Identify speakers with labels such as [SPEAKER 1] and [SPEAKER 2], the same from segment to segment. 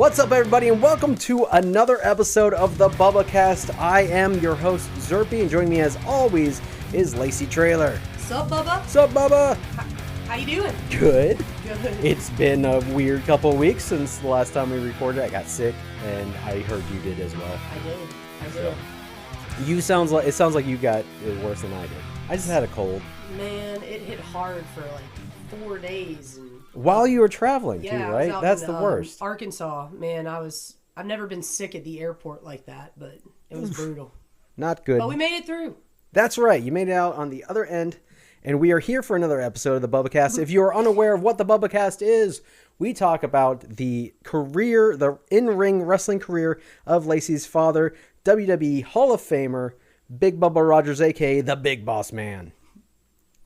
[SPEAKER 1] What's up, everybody, and welcome to another episode of the Bubba Cast. I am your host, Zerpie, and joining me as always is Lacy Trailer.
[SPEAKER 2] Sup, Bubba?
[SPEAKER 1] Sup, Bubba?
[SPEAKER 2] How you doing?
[SPEAKER 1] Good.
[SPEAKER 2] Good.
[SPEAKER 1] It's been a weird couple of weeks since the last time we recorded. I got sick, and I heard you did as well.
[SPEAKER 2] I did.
[SPEAKER 1] It sounds like you got it worse than I did. I just had a cold.
[SPEAKER 2] Man, it hit hard for like 4 days. And
[SPEAKER 1] while you were traveling,
[SPEAKER 2] yeah,
[SPEAKER 1] too,
[SPEAKER 2] I was
[SPEAKER 1] right?
[SPEAKER 2] out
[SPEAKER 1] That's
[SPEAKER 2] in,
[SPEAKER 1] the worst.
[SPEAKER 2] Arkansas, man, I've never been sick at the airport like that, but it was brutal.
[SPEAKER 1] Not good.
[SPEAKER 2] But we made it through.
[SPEAKER 1] That's right. You made it out on the other end, and we are here for another episode of the Bubba Cast. If you are unaware of what the Bubba Cast is, we talk about the in-ring wrestling career of Lacy's father, WWE Hall of Famer, Big Bubba Rogers, a.k.a. the Big Boss Man.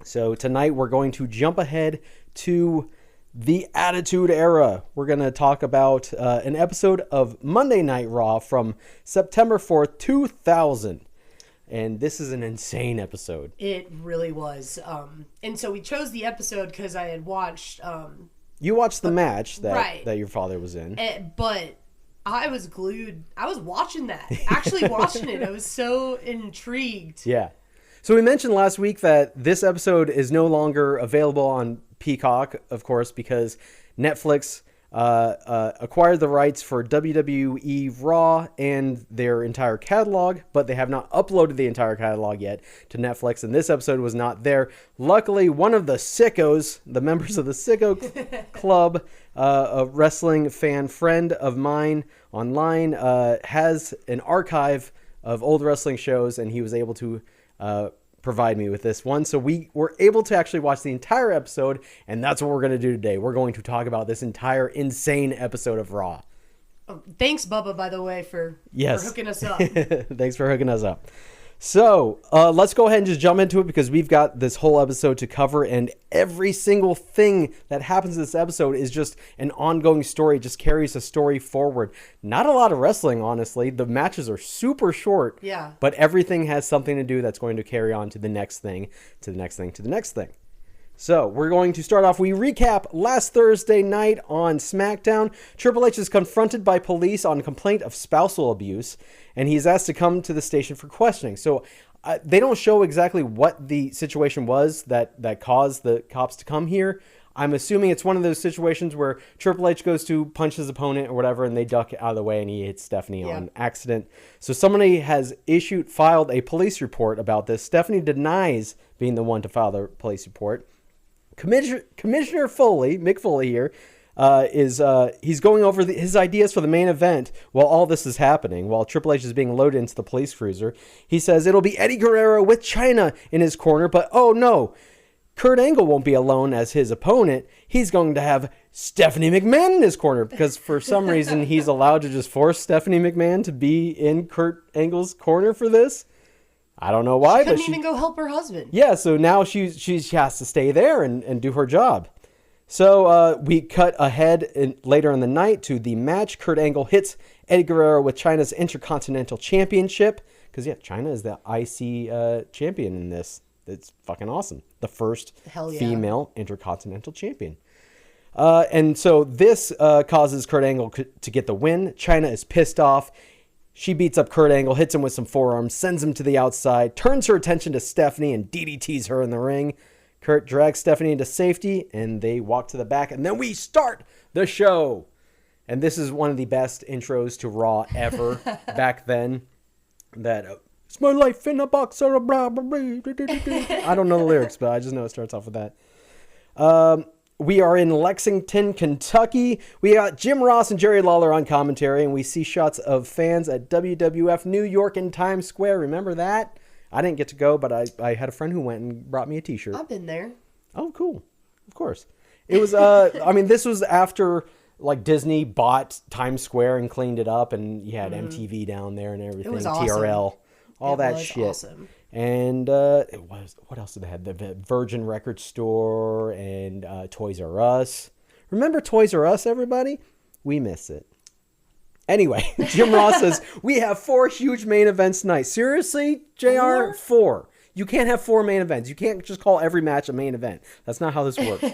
[SPEAKER 1] So tonight we're going to jump ahead to the Attitude Era. We're going to talk about an episode of Monday Night Raw from September 4th, 2000. And this is an insane episode.
[SPEAKER 2] It really was. And so we chose the episode because I had watched...
[SPEAKER 1] you watched the match that,
[SPEAKER 2] right.
[SPEAKER 1] that your father was in.
[SPEAKER 2] But I was glued. I was watching that. Actually watching it. I was so intrigued.
[SPEAKER 1] Yeah. So we mentioned last week that this episode is no longer available on Peacock, of course, because Netflix acquired the rights for WWE Raw and their entire catalog, but they have not uploaded the entire catalog yet to Netflix, and this episode was not there. Luckily, one of the sickos, the members of the Sicko Club, a wrestling fan friend of mine online, has an archive of old wrestling shows, and he was able to provide me with this one. So we were able to actually watch the entire episode, and that's what we're going to do today. We're going to talk about this entire insane episode of Raw.
[SPEAKER 2] Oh, thanks, Bubba, by the way, for hooking us up.
[SPEAKER 1] Thanks for hooking us up. So let's go ahead and just jump into it because we've got this whole episode to cover, and every single thing that happens in this episode is just an ongoing story. It just carries a story forward. Not a lot of wrestling, honestly. The matches are super short.
[SPEAKER 2] Yeah.
[SPEAKER 1] But everything has something to do that's going to carry on to the next thing, to the next thing, to the next thing. So we're going to start off. We recap last Thursday night on SmackDown. Triple H is confronted by police on a complaint of spousal abuse, and he's asked to come to the station for questioning. So they don't show exactly what the situation was that caused the cops to come here. I'm assuming it's one of those situations where Triple H goes to punch his opponent or whatever, and they duck out of the way, and he hits Stephanie on accident. So somebody has filed a police report about this. Stephanie denies being the one to file the police report. Commissioner Foley, Mick Foley here, he's going over his ideas for the main event while all this is happening, while Triple H is being loaded into the police cruiser. He says it'll be Eddie Guerrero with Chyna in his corner, but oh no, Kurt Angle won't be alone as his opponent. He's going to have Stephanie McMahon in his corner because for some reason he's allowed to just force Stephanie McMahon to be in Kurt Angle's corner for this. I don't know why,
[SPEAKER 2] she couldn't even go help her husband. Yeah,
[SPEAKER 1] so now she has to stay there and do her job. So we cut ahead later in the night to the match. Kurt Angle hits Eddie Guerrero with Chyna's Intercontinental Championship. Because, Chyna is the IC champion in this. It's fucking awesome. The first female Intercontinental champion. And so this causes Kurt Angle to get the win. Chyna is pissed off. She beats up Kurt Angle, hits him with some forearms, sends him to the outside, turns her attention to Stephanie, and DDTs her in the ring. Kurt drags Stephanie into safety, and they walk to the back, and then we start the show. And this is one of the best intros to Raw ever back then. That, it's my life in a box of blah, blah, blah. I don't know the lyrics, but I just know it starts off with that. We are in Lexington, Kentucky. We got Jim Ross and Jerry Lawler on commentary, and we see shots of fans at WWF New York in Times Square. Remember that? I didn't get to go, but I had a friend who went and brought me a t-shirt.
[SPEAKER 2] I've been there.
[SPEAKER 1] Oh, cool. Of course. It was, this was after, Disney bought Times Square and cleaned it up, and you had MTV down there and everything.
[SPEAKER 2] It was awesome.
[SPEAKER 1] TRL. All that shit.
[SPEAKER 2] Awesome.
[SPEAKER 1] And what else did they have? The Virgin Record Store and Toys R Us. Remember Toys R Us, everybody? We miss it. Anyway, Jim Ross says, we have 4 huge main events tonight. Seriously, JR? 4. You can't have 4 main events. You can't just call every match a main event. That's not how this works.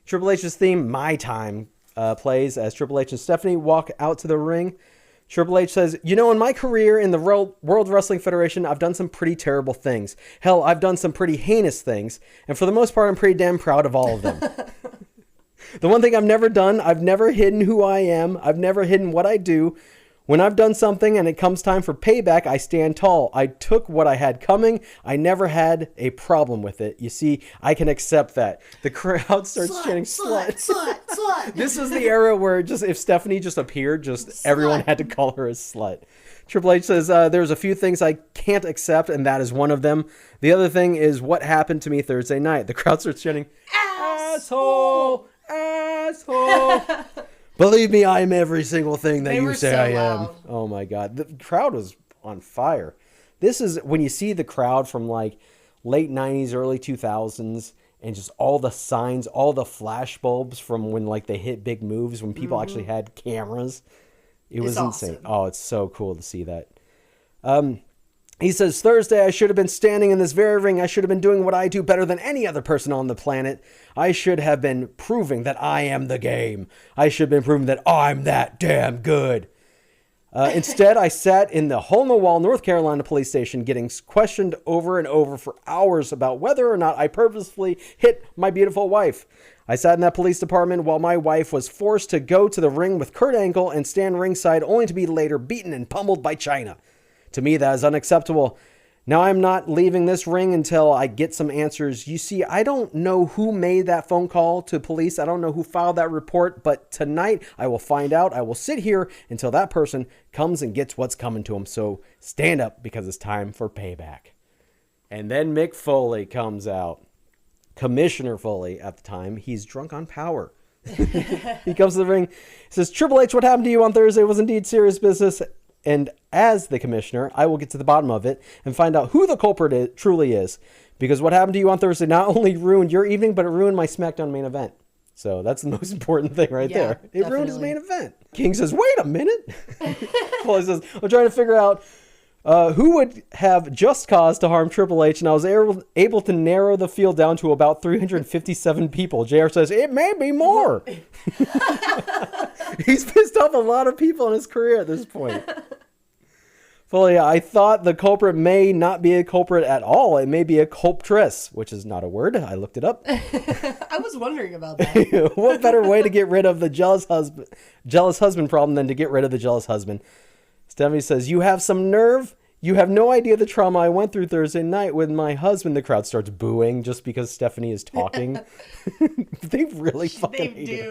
[SPEAKER 1] Triple H's theme, My Time, plays as Triple H and Stephanie walk out to the ring. Triple H says, in my career in the World Wrestling Federation, I've done some pretty terrible things. Hell, I've done some pretty heinous things. And for the most part, I'm pretty damn proud of all of them. The one thing I've never done, I've never hidden who I am. I've never hidden what I do. When I've done something and it comes time for payback, I stand tall. I took what I had coming. I never had a problem with it. You see, I can accept that. The crowd starts chanting, slut, slut, slut. This was the era where if Stephanie just appeared, everyone had to call her a slut. Triple H says, there's a few things I can't accept, and that is one of them. The other thing is what happened to me Thursday night. The crowd starts chanting, asshole, asshole. Believe me, I am every single thing that you say I am. Oh my God. The crowd was on fire. This is when you see the crowd from like late 90s, early 2000s, and just all the signs, all the flash bulbs from when like they hit big moves, when people actually had cameras. It was insane. Awesome. Oh, it's so cool to see that. He says, Thursday, I should have been standing in this very ring. I should have been doing what I do better than any other person on the planet. I should have been proving that I am the game. I should have been proving that I'm that damn good. Instead, I sat in the hole-in-the-wall North Carolina police station getting questioned over and over for hours about whether or not I purposefully hit my beautiful wife. I sat in that police department while my wife was forced to go to the ring with Kurt Angle and stand ringside only to be later beaten and pummeled by China. To me, that is unacceptable. Now, I'm not leaving this ring until I get some answers. You see, I don't know who made that phone call to police. I don't know who filed that report, but tonight I will find out. I will sit here until that person comes and gets what's coming to him. So stand up because it's time for payback. And then Mick Foley comes out. Commissioner Foley at the time. He's drunk on power. He comes to the ring. He says, Triple H, what happened to you on Thursday was indeed serious business. And as the commissioner, I will get to the bottom of it and find out who the culprit truly is. Because what happened to you on Thursday not only ruined your evening, but it ruined my SmackDown main event. So that's the most important thing right there. It ruined his main event. King says, wait a minute. Well, he says, I'm trying to figure out who would have just cause to harm Triple H. And I was able to narrow the field down to about 357 people. JR says, it may be more. He's pissed off a lot of people in his career at this point. Foley, I thought the culprit may not be a culprit at all. It may be a culptress, which is not a word. I looked it up.
[SPEAKER 2] I was wondering about that.
[SPEAKER 1] What better way to get rid of the jealous husband problem than to get rid of the jealous husband? Stephanie says, you have some nerve. You have no idea the trauma I went through Thursday night with my husband. The crowd starts booing just because Stephanie is talking. They really fucking hate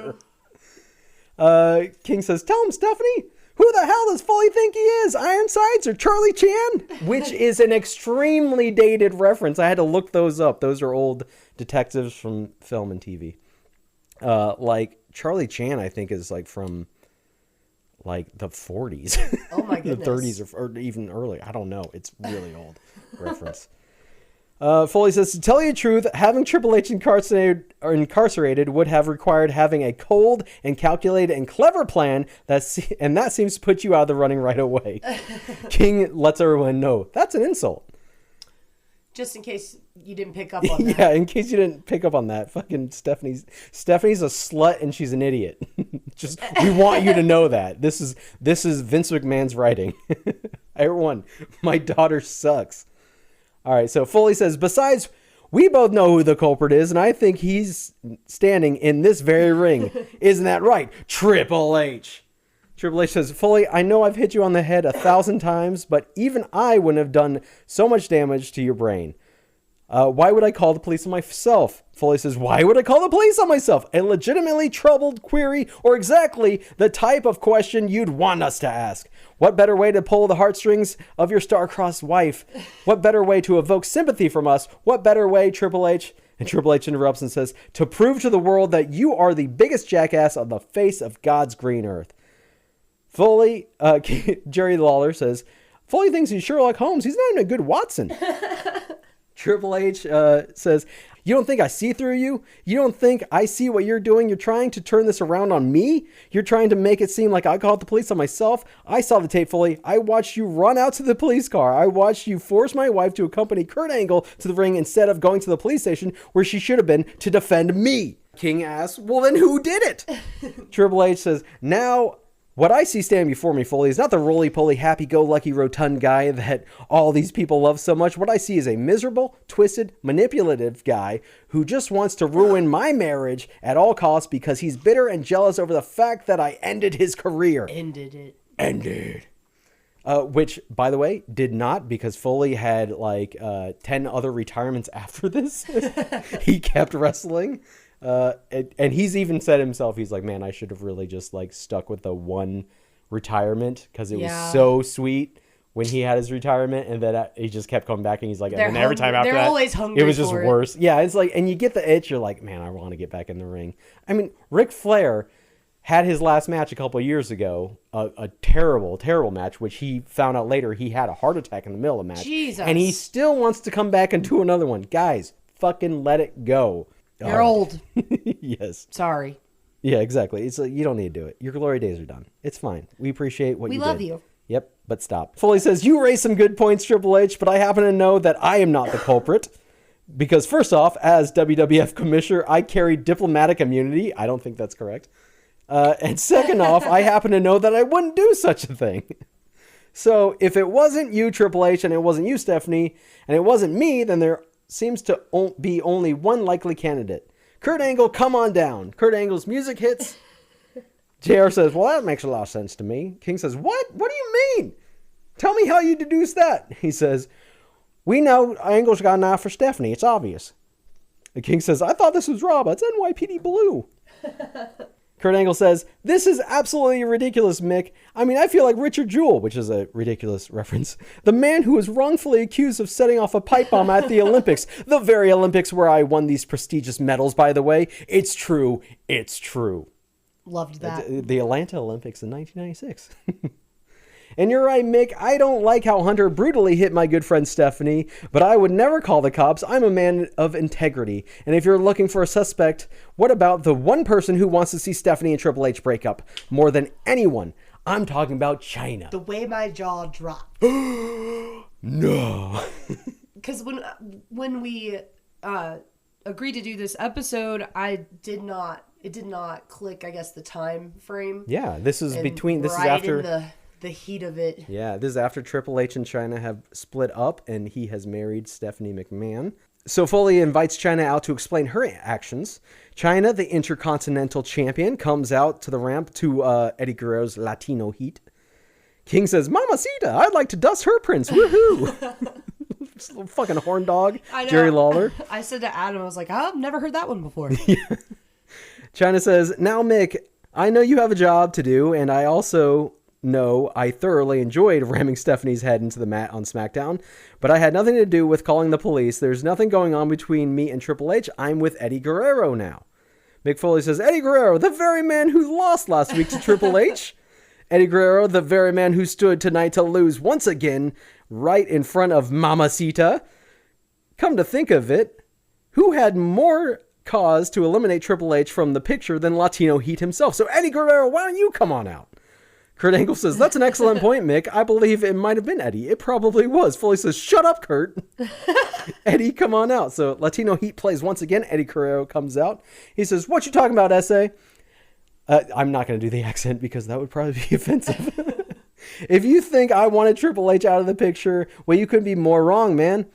[SPEAKER 1] her. King says, tell him, Stephanie. Who the hell does Foley think he is? Ironsides or Charlie Chan? Which is an extremely dated reference. I had to look those up. Those are old detectives from film and TV. Like Charlie Chan, I think, is like from like the 40s.
[SPEAKER 2] Oh my goodness.
[SPEAKER 1] The 30s or even earlier. I don't know. It's really old reference. Foley says, to tell you the truth, having Triple H incarcerated would have required having a cold and calculated and clever plan, and that seems to put you out of the running right away. King lets everyone know that's an insult.
[SPEAKER 2] Just in case you didn't pick up on that.
[SPEAKER 1] Yeah, in case you didn't pick up on that. Fucking Stephanie's a slut and she's an idiot. Just, we want you to know that. This is Vince McMahon's writing. Everyone, my daughter sucks. All right, so Foley says, besides, we both know who the culprit is, and I think he's standing in this very ring. Isn't that right, Triple H? Triple H says, Foley, I know I've hit you on the head 1,000 times, but even I wouldn't have done so much damage to your brain. Why would I call the police on myself? Foley says, why would I call the police on myself? A legitimately troubled query, or exactly the type of question you'd want us to ask. What better way to pull the heartstrings of your star-crossed wife? What better way to evoke sympathy from us? What better way, Triple H? And Triple H interrupts and says, to prove to the world that you are the biggest jackass on the face of God's green earth. Foley, Jerry Lawler says, Foley thinks he's Sherlock Holmes. He's not even a good Watson. Triple H says, you don't think I see through you? You don't think I see what you're doing? You're trying to turn this around on me? You're trying to make it seem like I called the police on myself? I saw the tape, Foley. I watched you run out to the police car. I watched you force my wife to accompany Kurt Angle to the ring instead of going to the police station where she should have been to defend me. King asks, well, then who did it? Triple H says, now, what I see standing before me, Foley, is not the roly-poly, happy-go-lucky, rotund guy that all these people love so much. What I see is a miserable, twisted, manipulative guy who just wants to ruin my marriage at all costs because he's bitter and jealous over the fact that I ended his career. Ended. Which, by the way, did not, because Foley had like 10 other retirements after this. He kept wrestling. And he's even said himself, he's like, man, I should have really just like stuck with the one retirement because it was so sweet when he had his retirement, and then he just kept coming back, and he's like, and then every time after
[SPEAKER 2] they're
[SPEAKER 1] that,
[SPEAKER 2] always hungry,
[SPEAKER 1] it was just worse. Yeah, it's like, and you get the itch, you're like, man, I want to get back in the ring. I mean, Ric Flair had his last match a couple of years ago, a terrible match, which he found out later he had a heart attack in the middle of the match.
[SPEAKER 2] Jesus.
[SPEAKER 1] And he still wants to come back and do another one. Guys, fucking let it go.
[SPEAKER 2] You're old.
[SPEAKER 1] Yes.
[SPEAKER 2] Sorry.
[SPEAKER 1] Yeah, exactly. It's like, you don't need to do it. Your glory days are done. It's fine. We appreciate what you did.
[SPEAKER 2] We love you.
[SPEAKER 1] Yep, but stop. Foley says, you raised some good points, Triple H, but I happen to know that I am not the culprit. Because first off, as WWF commissioner, I carry diplomatic immunity. I don't think that's correct. And second off, I happen to know that I wouldn't do such a thing. So if it wasn't you, Triple H, and it wasn't you, Stephanie, and it wasn't me, then there seems to be only one likely candidate. Kurt Angle, come on down. Kurt Angle's music hits. JR says, well, that makes a lot of sense to me. King says, what? What do you mean? Tell me how you deduce that. He says, we know Angle's got an eye for Stephanie. It's obvious. The King says, I thought this was Raw, but it's NYPD Blue. Kurt Angle says, this is absolutely ridiculous, Mick. I mean, I feel like Richard Jewell, which is a ridiculous reference, the man who was wrongfully accused of setting off a pipe bomb at the Olympics, the very Olympics where I won these prestigious medals, by the way. It's true. It's true.
[SPEAKER 2] Loved that.
[SPEAKER 1] The Atlanta Olympics in 1996. And you're right, Mick, I don't like how Hunter brutally hit my good friend Stephanie, but I would never call the cops. I'm a man of integrity. And if you're looking for a suspect, what about the one person who wants to see Stephanie and Triple H break up more than anyone? I'm talking about China.
[SPEAKER 2] The way my jaw dropped.
[SPEAKER 1] No.
[SPEAKER 2] Because when we agreed to do this episode, it did not click, I guess, the time frame.
[SPEAKER 1] Yeah, this is after...
[SPEAKER 2] in the heat of it.
[SPEAKER 1] Yeah, this is after Triple H and China have split up and he has married Stephanie McMahon. So Foley invites China out to explain her actions. China, the Intercontinental Champion, comes out to the ramp to Eddie Guerrero's Latino heat. King says, Mamacita, I'd like to dust her prince. Woohoo! Just a little fucking horn dog, Jerry Lawler.
[SPEAKER 2] I said to Adam, I was like, I've never heard that one before.
[SPEAKER 1] Yeah. China says, now Mick, I know you have a job to do, and I also... No, I thoroughly enjoyed ramming Stephanie's head into the mat on SmackDown, but I had nothing to do with calling the police. There's nothing going on between me and Triple H. I'm with Eddie Guerrero now. Mick Foley says, Eddie Guerrero, the very man who lost last week to Triple H. Eddie Guerrero, the very man who stood tonight to lose once again right in front of Mamacita. Come to think of it, who had more cause to eliminate Triple H from the picture than Latino Heat himself? So Eddie Guerrero, why don't you come on out? Kurt Angle says, that's an excellent point, Mick. I believe it might have been Eddie. It probably was. Foley says, shut up, Kurt. Eddie, come on out. So Latino Heat plays once again. Eddie Guerrero comes out. He says, what you talking about, S.A.? I'm not going to do the accent because that would probably be offensive. If you think I wanted Triple H out of the picture, well, you couldn't be more wrong, man.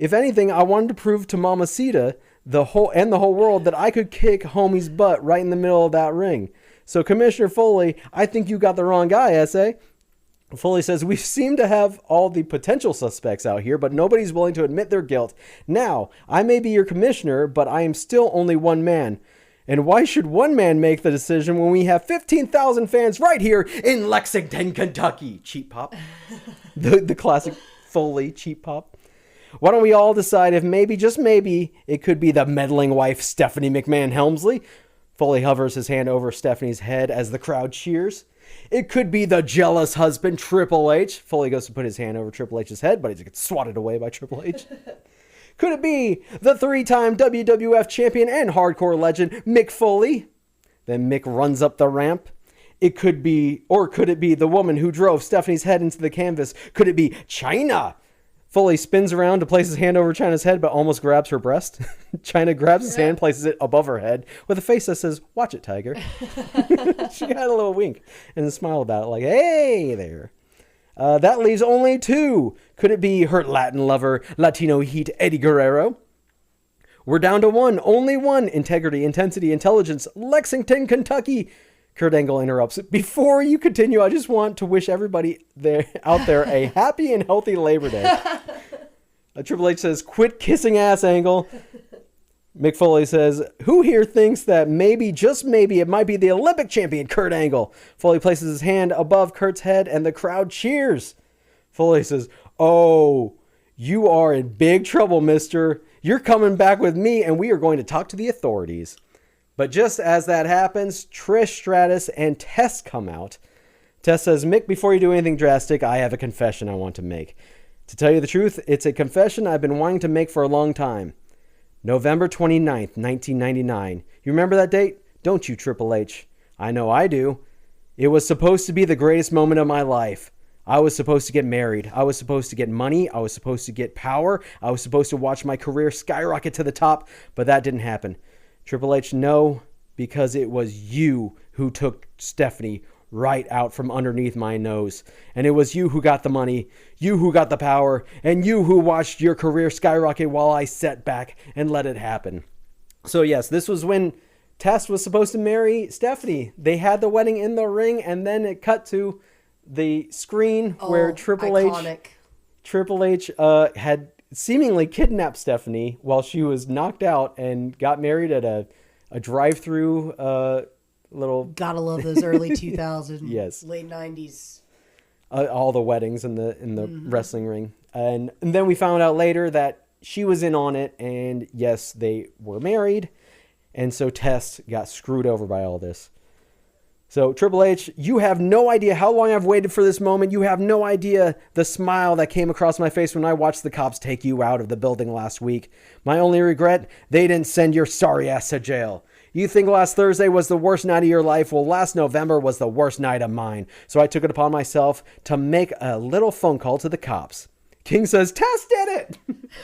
[SPEAKER 1] If anything, I wanted to prove to Mamacita the whole world that I could kick homie's butt right in the middle of that ring. So, Commissioner Foley, I think you got the wrong guy, S.A. Foley says, we seem to have all the potential suspects out here, but nobody's willing to admit their guilt. Now, I may be your commissioner, but I am still only one man. And why should one man make the decision when we have 15,000 fans right here in Lexington, Kentucky? Cheap pop. The classic Foley cheap pop. Why don't we all decide if maybe, just maybe, it could be the meddling wife, Stephanie McMahon Helmsley? Foley hovers his hand over Stephanie's head as the crowd cheers. It could be the jealous husband, Triple H. Foley goes to put his hand over Triple H's head, but he gets swatted away by Triple H. Could it be the three-time WWF champion and hardcore legend, Mick Foley? Then Mick runs up the ramp. It could be, or could it be the woman who drove Stephanie's head into the canvas? Could it be China? Foley spins around to place his hand over Chyna's head, but almost grabs her breast. Chyna grabs his hand, places it above her head with a face that says, "Watch it, Tiger." She got a little wink and a smile about it, like, "Hey there." That leaves only 2. Could it be her Latin lover, Latino Heat, Eddie Guerrero? We're down to 1. Only 1. Integrity, intensity, intelligence, Lexington, Kentucky. Kurt Angle interrupts. "Before you continue, I just want to wish everybody out there a happy and healthy Labor Day." Triple H says, "Quit kissing ass, Angle." Mick Foley says, "Who here thinks that maybe, just maybe, it might be the Olympic champion, Kurt Angle?" Foley places his hand above Kurt's head and the crowd cheers. Foley says, "Oh, you are in big trouble, mister. You're coming back with me and we are going to talk to the authorities." But just as that happens, Trish Stratus and Tess come out. Tess says, "Mick, before you do anything drastic, I have a confession I want to make. To tell you the truth, it's a confession I've been wanting to make for a long time. November 29th, 1999. You remember that date? Don't you, Triple H? I know I do. It was supposed to be the greatest moment of my life. I was supposed to get married. I was supposed to get money. I was supposed to get power. I was supposed to watch my career skyrocket to the top, but that didn't happen. Triple H, no, because it was you who took Stephanie right out from underneath my nose. And it was you who got the money, you who got the power, and you who watched your career skyrocket while I sat back and let it happen." So yes, this was when Tess was supposed to marry Stephanie. They had the wedding in the ring, and then it cut to the screen where Triple H had seemingly kidnapped Stephanie while she was knocked out and got married at a drive-through little...
[SPEAKER 2] Gotta love those early 2000s,
[SPEAKER 1] yes,
[SPEAKER 2] late 90s.
[SPEAKER 1] All the weddings in the wrestling ring. And then we found out later that she was in on it, and yes, they were married. And so Tess got screwed over by all this. So, Triple H, you have no idea how long I've waited for this moment. You have no idea the smile that came across my face when I watched the cops take you out of the building last week. My only regret, they didn't send your sorry ass to jail. You think last Thursday was the worst night of your life? Well, last November was the worst night of mine. So I took it upon myself to make a little phone call to the cops. King says, "Tess did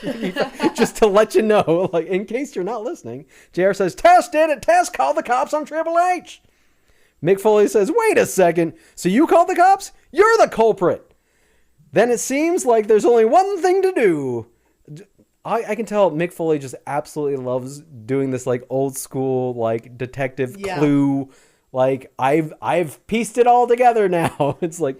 [SPEAKER 1] it!" Just to let you know, like in case you're not listening. JR says, "Tess did it! Tess called the cops on Triple H!" Mick Foley says, "Wait a second. So you called the cops? You're the culprit." Then it seems like there's only one thing to do. I can tell Mick Foley just absolutely loves doing this like old school like detective clue. Like I've pieced it all together now. It's like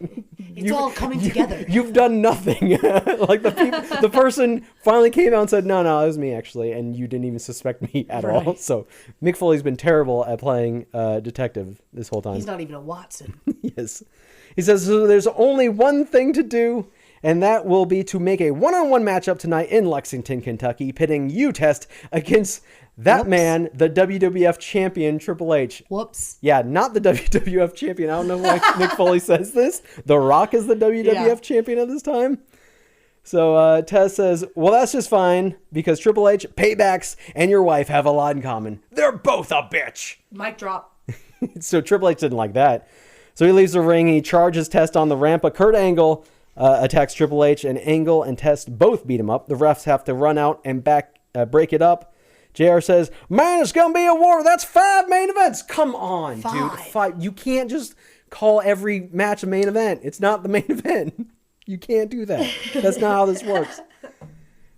[SPEAKER 2] it's all coming together.
[SPEAKER 1] You've done nothing. Like the person finally came out and said, "No, it was me actually," and you didn't even suspect me at all. So Mick Foley's been terrible at playing detective this whole time.
[SPEAKER 2] He's not even a Watson.
[SPEAKER 1] Yes, he says so there's only one thing to do. And that will be to make a one-on-one matchup tonight in Lexington, Kentucky, pitting you, Test, against that man, the WWF champion, Triple H.
[SPEAKER 2] Whoops.
[SPEAKER 1] Yeah, not the WWF champion. I don't know why Mick Foley says this. The Rock is the WWF champion at this time. So Tess says, "Well, that's just fine because Triple H, Paybacks, and your wife have a lot in common. They're both a bitch."
[SPEAKER 2] Mic drop.
[SPEAKER 1] So Triple H didn't like that. So he leaves the ring and he charges Test on the ramp. But Kurt Angle attacks Triple H, and Angle and Test both beat him up. The refs have to run out and break it up. JR says, "Man, it's going to be a war. That's 5 main events." Come on, dude. 5. You can't just call every match a main event. It's not the main event. You can't do that. That's not how this works.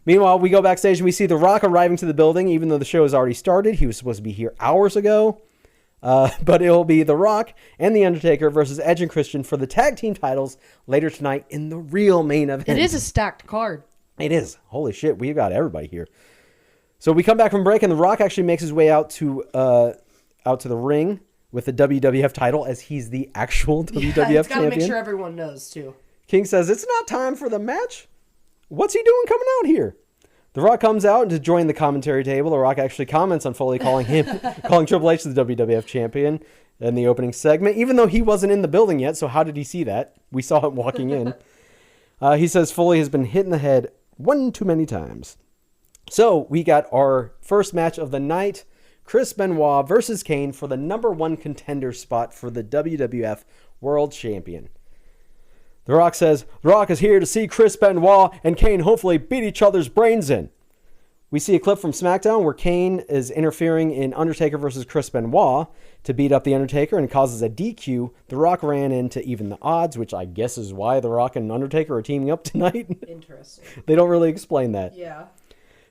[SPEAKER 1] Meanwhile, we go backstage and we see The Rock arriving to the building, even though the show has already started. He was supposed to be here hours ago. But it'll be The Rock and The Undertaker versus Edge and Christian for the tag team titles later tonight in the real main event.
[SPEAKER 2] It is a stacked card.
[SPEAKER 1] It is. Holy shit, we've got everybody here. So we come back from break, and The Rock actually makes his way out to the ring with the WWF title, as he's the actual WWF champion.
[SPEAKER 2] Got to make sure everyone knows, too.
[SPEAKER 1] King says, "It's not time for the match. What's he doing coming out here?" The Rock comes out to join the commentary table. The Rock actually comments on Foley calling Triple H the WWF champion in the opening segment, even though he wasn't in the building yet. So how did he see that? We saw him walking in. He says Foley has been hit in the head one too many times. So we got our first match of the night. Chris Benoit versus Kane for the #1 contender spot for the WWF World Champion. The Rock says, The Rock is here to see Chris Benoit and Kane hopefully beat each other's brains in. We see a clip from SmackDown where Kane is interfering in Undertaker versus Chris Benoit to beat up The Undertaker and causes a DQ. The Rock ran in to even the odds, which I guess is why The Rock and Undertaker are teaming up tonight.
[SPEAKER 2] Interesting.
[SPEAKER 1] They don't really explain that.
[SPEAKER 2] Yeah.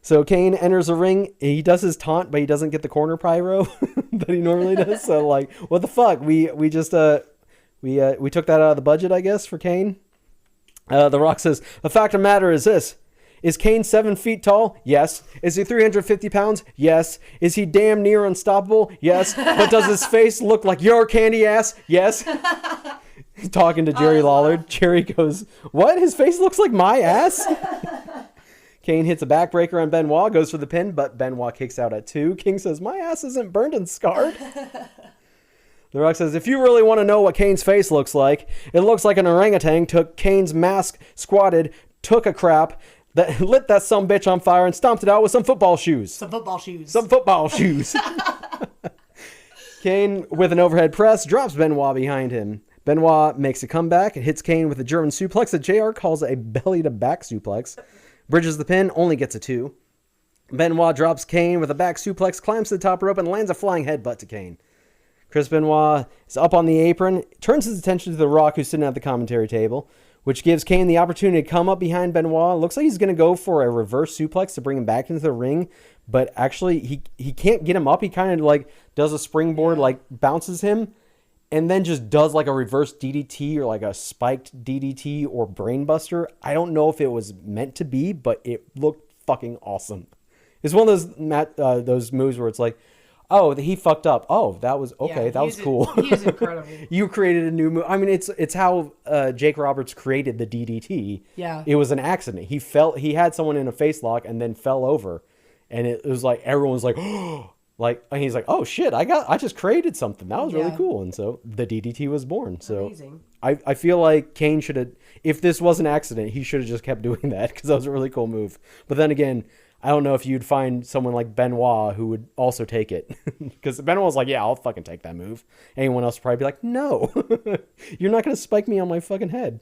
[SPEAKER 1] So Kane enters the ring. He does his taunt, but he doesn't get the corner pyro that he normally does. So like, what the fuck? We just we took that out of the budget, I guess, for Kane. The Rock says, the fact of the matter is this. Is Kane 7 feet tall? Yes. Is he 350 pounds? Yes. Is he damn near unstoppable? Yes. But does his face look like your candy ass? Yes. Talking to Jerry Lawler. Jerry goes, what? His face looks like my ass? Kane hits a backbreaker on Benoit, goes for the pin, but Benoit kicks out at 2. King says, my ass isn't burned and scarred. The Rock says, if you really want to know what Kane's face looks like, it looks like an orangutan took Kane's mask, squatted, took a crap, that lit that sumbitch on fire and stomped it out with some football shoes.
[SPEAKER 2] Some football shoes.
[SPEAKER 1] Some football shoes. Kane, with an overhead press, drops Benoit behind him. Benoit makes a comeback. It hits Kane with a German suplex that JR calls a belly-to-back suplex. Bridges the pin, only gets a 2. Benoit drops Kane with a back suplex, climbs to the top rope, and lands a flying headbutt to Kane. Chris Benoit is up on the apron, turns his attention to The Rock, who's sitting at the commentary table, which gives Kane the opportunity to come up behind Benoit. Looks like he's going to go for a reverse suplex to bring him back into the ring, but actually he can't get him up. He kind of like does a springboard, like bounces him, and then just does like a reverse DDT or like a spiked DDT or brainbuster. I don't know if it was meant to be, but it looked fucking awesome. It's one of those moves where it's like, oh, he fucked up. Oh, that was okay. Yeah, that was cool.
[SPEAKER 2] He was incredible.
[SPEAKER 1] You created a new move. I mean, it's how Jake Roberts created the DDT.
[SPEAKER 2] Yeah.
[SPEAKER 1] It was an accident. He had someone in a face lock and then fell over, and it was like everyone's like, oh, like, and he's like, oh shit, I just created something. That was really cool, and so the DDT was born. So
[SPEAKER 2] amazing.
[SPEAKER 1] I feel like Kane should have, if this was an accident, he should have just kept doing that because that was a really cool move. But then again, I don't know if you'd find someone like Benoit who would also take it. Because Benoit's like, yeah, I'll fucking take that move. Anyone else would probably be like, no. You're not going to spike me on my fucking head.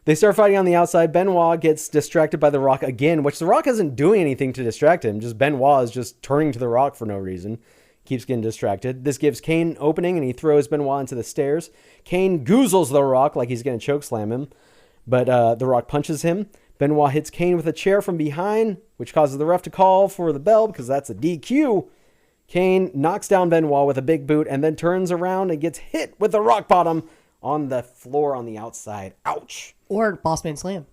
[SPEAKER 1] They start fighting on the outside. Benoit gets distracted by The Rock again, which The Rock isn't doing anything to distract him. Just Benoit is just turning to The Rock for no reason. Keeps getting distracted. This gives Kane an opening, and he throws Benoit into the stairs. Kane goozles The Rock like he's going to chokeslam him. But The Rock punches him. Benoit hits Kane with a chair from behind, which causes the ref to call for the bell because that's a DQ. Kane knocks down Benoit with a big boot and then turns around and gets hit with the rock bottom on the floor on the outside. Ouch.
[SPEAKER 2] Or Bossman Slam.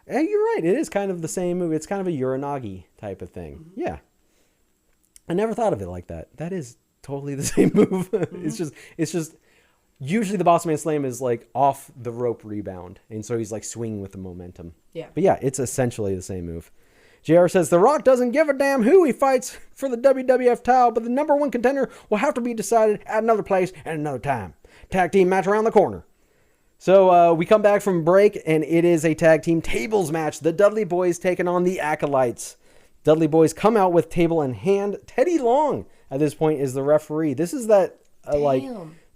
[SPEAKER 1] Yeah, you're right. It is kind of the same move. It's kind of a Uranagi type of thing. Mm-hmm. Yeah. I never thought of it like that. That is totally the same move. Mm-hmm. It's just usually the Bossman Slam is like off the rope rebound. And so he's like swinging with the momentum.
[SPEAKER 2] Yeah.
[SPEAKER 1] But yeah, it's essentially the same move. JR says, The Rock doesn't give a damn who he fights for the WWF title, but the number one contender will have to be decided at another place and another time. Tag team match around the corner. So we come back from break, and it is a tag team tables match. The Dudley Boys taking on the Acolytes. Dudley Boys come out with table in hand. Teddy Long, at this point, is the referee. This is that,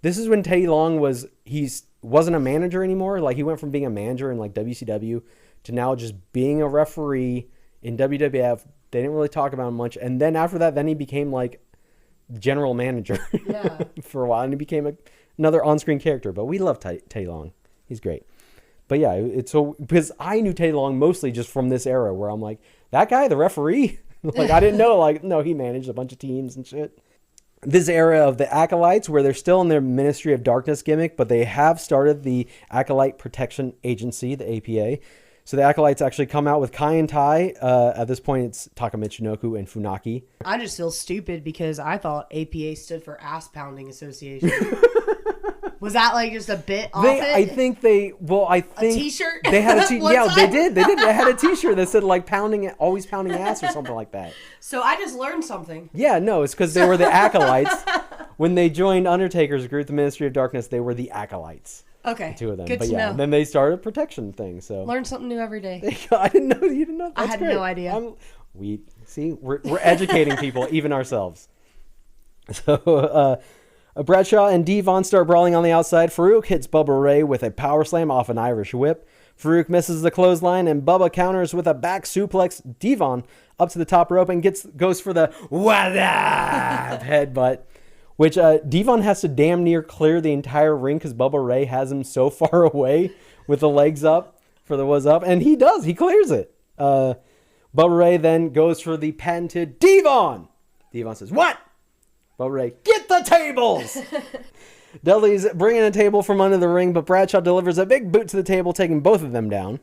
[SPEAKER 1] this is when Teddy Long wasn't a manager anymore. Like, he went from being a manager in, like, WCW to now just being a referee in WWF. They didn't really talk about him much. And then after that, then he became, like, general manager for a while. And he became another on-screen character. But we love Teddy Long. He's great. But yeah, it's so, because I knew Teddy Long mostly just from this era where I'm like, that guy, the referee? Like, I didn't know, like, no, he managed a bunch of teams and shit. This era of the Acolytes, where they're still in their Ministry of Darkness gimmick, but they have started the Acolyte Protection Agency, the APA. So the Acolytes actually come out with Kai and Tai. At this point, it's Taka Michinoku and Funaki.
[SPEAKER 2] I just feel stupid because I thought APA stood for Ass Pounding Association. Was that like just a bit off it?
[SPEAKER 1] I think a
[SPEAKER 2] t-shirt?
[SPEAKER 1] They had a t-shirt. Yeah, they did. They had a t-shirt that said like always pounding ass or something like that.
[SPEAKER 2] So I just learned something.
[SPEAKER 1] Yeah, no, it's because they were the Acolytes. When they joined Undertaker's group, the Ministry of Darkness, they were the Acolytes.
[SPEAKER 2] Okay.
[SPEAKER 1] The two of them.
[SPEAKER 2] Good to know.
[SPEAKER 1] Then they started a protection thing. So
[SPEAKER 2] learn something new every day.
[SPEAKER 1] I didn't know you didn't know. That's
[SPEAKER 2] I had
[SPEAKER 1] great.
[SPEAKER 2] no idea.
[SPEAKER 1] We're educating people, even ourselves. So Bradshaw and Devon start brawling on the outside. Farouk hits Bubba Ray with a power slam off an Irish whip. Farouk misses the clothesline, and Bubba counters with a back suplex Devon up to the top rope and goes for the what up headbutt, which Devon has to damn near clear the entire ring because Bubba Ray has him so far away with the legs up for the was up, and he does. He clears it. Bubba Ray then goes for the patented Devon. Devon says, what? Bubba Ray, get the tables! Dudley's bringing a table from under the ring, but Bradshaw delivers a big boot to the table, taking both of them down.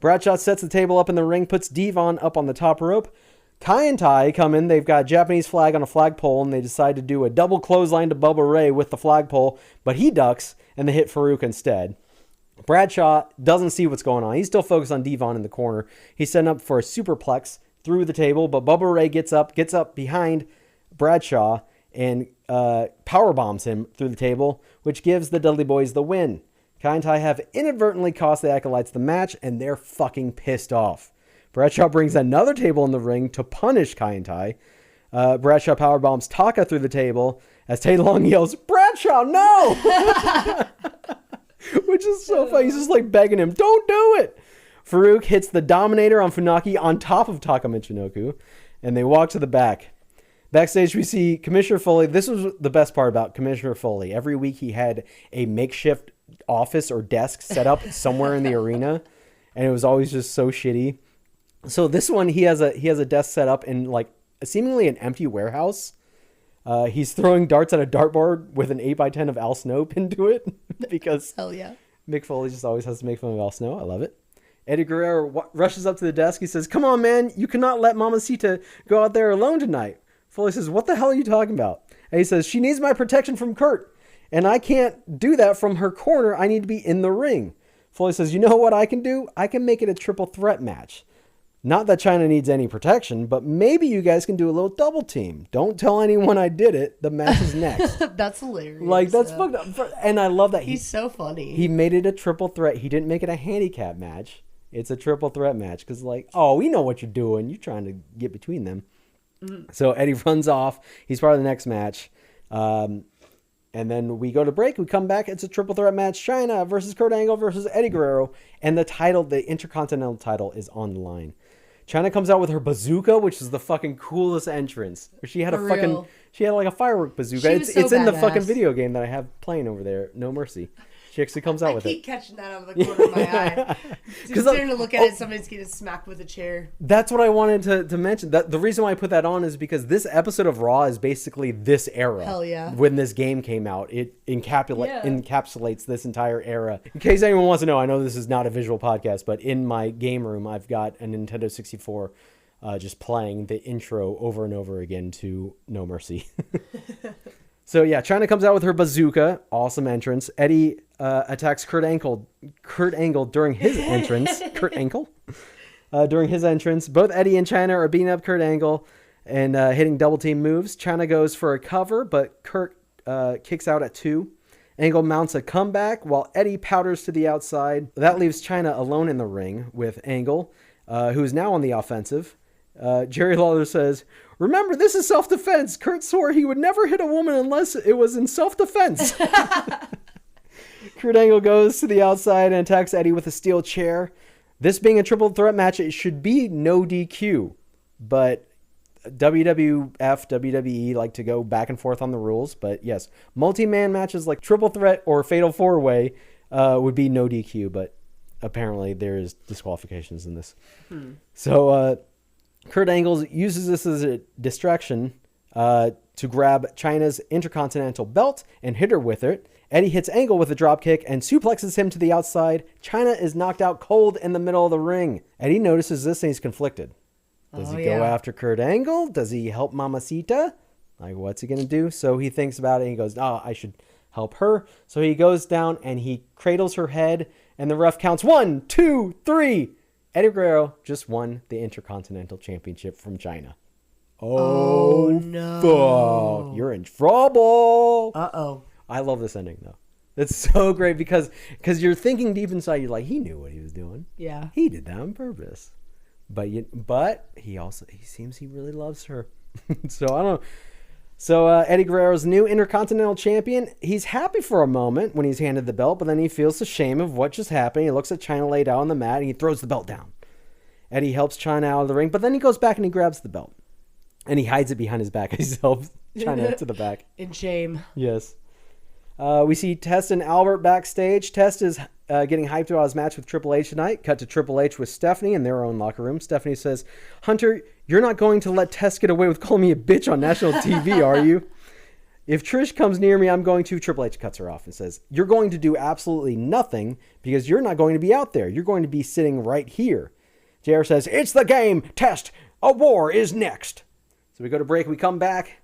[SPEAKER 1] Bradshaw sets the table up in the ring, puts Devon up on the top rope. Kai and Tai come in. They've got a Japanese flag on a flagpole, and they decide to do a double clothesline to Bubba Ray with the flagpole, but he ducks, and they hit Farouk instead. Bradshaw doesn't see what's going on. He's still focused on Devon in the corner. He's setting up for a superplex through the table, but Bubba Ray gets up behind Bradshaw and power bombs him through the table, which gives the Dudley Boys the win. Kai and Tai have inadvertently cost the Acolytes the match, and they're fucking pissed off. Bradshaw brings another table in the ring to punish Kai and Tai. Bradshaw power bombs Taka through the table as Tay Long yells, Bradshaw, no! Which is so funny. He's just like begging him, don't do it! Farouk hits the Dominator on Funaki on top of Taka Michinoku, and they walk to the back. Backstage, we see Commissioner Foley. This was the best part about Commissioner Foley. Every week he had a makeshift office or desk set up somewhere in the arena, and it was always just so shitty. So this one, he has a desk set up in like seemingly an empty warehouse. He's throwing darts at a dartboard with an 8x10 of Al Snow pinned to it because
[SPEAKER 2] hell yeah,
[SPEAKER 1] Mick Foley just always has to make fun of Al Snow. I love it. Eddie Guerrero rushes up to the desk. He says, "Come on, man, you cannot let Mamacita go out there alone tonight." Foley says, "What the hell are you talking about?" And he says, "She needs my protection from Kurt, and I can't do that from her corner. I need to be in the ring." Foley says, "You know what I can do? I can make it a triple threat match. Not that China needs any protection, but maybe you guys can do a little double team. Don't tell anyone I did it. The match is next."
[SPEAKER 2] That's hilarious.
[SPEAKER 1] Like, that's fucked up. And I love that.
[SPEAKER 2] He's so funny.
[SPEAKER 1] He made it a triple threat. He didn't make it a handicap match. It's a triple threat match because, like, oh, we know what you're doing. You're trying to get between them. So Eddie runs off. He's part of the next match. And then we go to break. We come back. It's a triple threat match. China versus Kurt Angle versus Eddie Guerrero. And the title, the Intercontinental title, is on the line. China comes out with her bazooka, which is the fucking coolest entrance. She had she had like a firework bazooka. It's in the fucking video game that I have playing over there. No Mercy. She actually comes out with it.
[SPEAKER 2] I keep catching that out of the corner of my eye. Just starting to look at it, somebody's getting smacked with a chair.
[SPEAKER 1] That's what I wanted to mention. That the reason why I put that on is because this episode of Raw is basically this era.
[SPEAKER 2] Hell yeah.
[SPEAKER 1] When this game came out, it encapsulates this entire era. In case anyone wants to know, I know this is not a visual podcast, but in my game room, I've got a Nintendo 64 just playing the intro over and over again to No Mercy. So yeah, China comes out with her bazooka. Awesome entrance. Eddie attacks Kurt Angle during his entrance. Kurt Angle? During his entrance. Both Eddie and China are beating up Kurt Angle and hitting double team moves. China goes for a cover, but Kurt kicks out at 2. Angle mounts a comeback while Eddie powders to the outside. That leaves China alone in the ring with Angle, who is now on the offensive. Jerry Lawler says, "Remember, this is self-defense. Kurt swore he would never hit a woman unless it was in self-defense." Kurt Angle goes to the outside and attacks Eddie with a steel chair. This being a triple threat match, it should be no DQ. But WWF, WWE like to go back and forth on the rules. But yes, multi-man matches like triple threat or fatal four-way would be no DQ. But apparently there's disqualifications in this. So Kurt Angle uses this as a distraction to grab China's Intercontinental belt and hit her with it. Eddie hits Angle with a dropkick and suplexes him to the outside. China is knocked out cold in the middle of the ring. Eddie notices this and he's conflicted. Does he go after Kurt Angle? Does he help Mamacita? Like, what's he going to do? So he thinks about it and he goes, I should help her. So he goes down and he cradles her head and the ref counts 1, 2, 3. Eddie Guerrero just won the Intercontinental Championship from China. Oh no. Fuck. You're in trouble.
[SPEAKER 2] Uh-oh.
[SPEAKER 1] I love this ending, though. It's so great because you're thinking deep inside, you're like, he knew what he was doing.
[SPEAKER 2] Yeah.
[SPEAKER 1] He did that on purpose. But he seems he really loves her. So I don't know. So Eddie Guerrero's new Intercontinental Champion, he's happy for a moment when he's handed the belt, but then he feels the shame of what just happened. He looks at Chyna laid out on the mat, and he throws the belt down. Eddie helps Chyna out of the ring, but then he goes back and he grabs the belt. And he hides it behind his back. He helps Chyna to the back.
[SPEAKER 2] In shame.
[SPEAKER 1] Yes. We see Test and Albert backstage. Test is getting hyped about his match with Triple H tonight. Cut to Triple H with Stephanie in their own locker room. Stephanie says, Hunter, you're not going to let Test get away with calling me a bitch on national TV, are you? If Trish comes near me, I'm going to. Triple H cuts her off and says, you're going to do absolutely nothing because you're not going to be out there. You're going to be sitting right here. JR says, it's the game. Test. A war is next. So we go to break. We come back.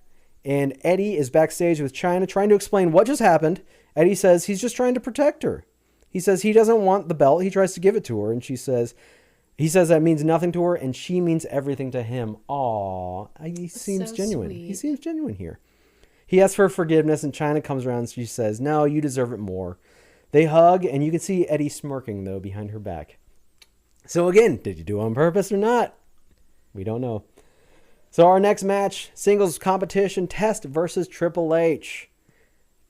[SPEAKER 1] And Eddie is backstage with Chyna trying to explain what just happened. Eddie says he's just trying to protect her. He says he doesn't want the belt. He tries to give it to her. And he says that means nothing to her. And she means everything to him. Aww. He seems so genuine. Sweet. He seems genuine here. He asks for forgiveness and Chyna comes around and she says, no, you deserve it more. They hug and you can see Eddie smirking though behind her back. So again, did you do it on purpose or not? We don't know. So our next match, singles competition, Test versus Triple H.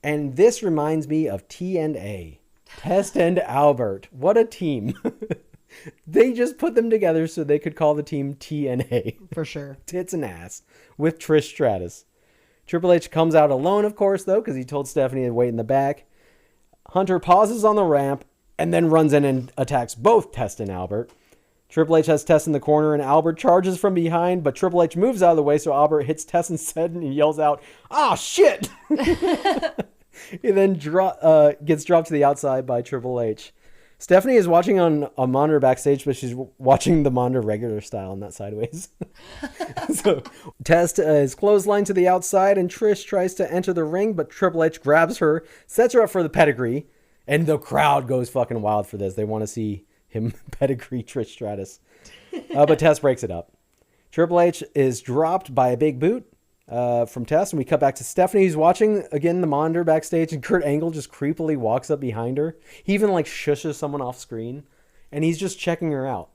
[SPEAKER 1] And this reminds me of T&A. Test and Albert. What a team. They just put them together so they could call the team T&A.
[SPEAKER 2] For sure.
[SPEAKER 1] Tits and ass with Trish Stratus. Triple H comes out alone, of course, though, because he told Stephanie to wait in the back. Hunter pauses on the ramp and then runs in and attacks both Test and Albert. Triple H has Test in the corner and Albert charges from behind, but Triple H moves out of the way so Albert hits Test instead and he yells out, "Ah, shit!" He then gets dropped to the outside by Triple H. Stephanie is watching on a monitor backstage, but she's watching the monitor regular style, not sideways. So Test is clotheslined to the outside and Trish tries to enter the ring, but Triple H grabs her, sets her up for the pedigree, and the crowd goes fucking wild for this. They want to see him pedigree Trish Stratus. But Test breaks it up. Triple H is dropped by a big boot from Test, and we cut back to Stephanie, who's watching, again, the monitor backstage, and Kurt Angle just creepily walks up behind her. He even, shushes someone off screen, and he's just checking her out.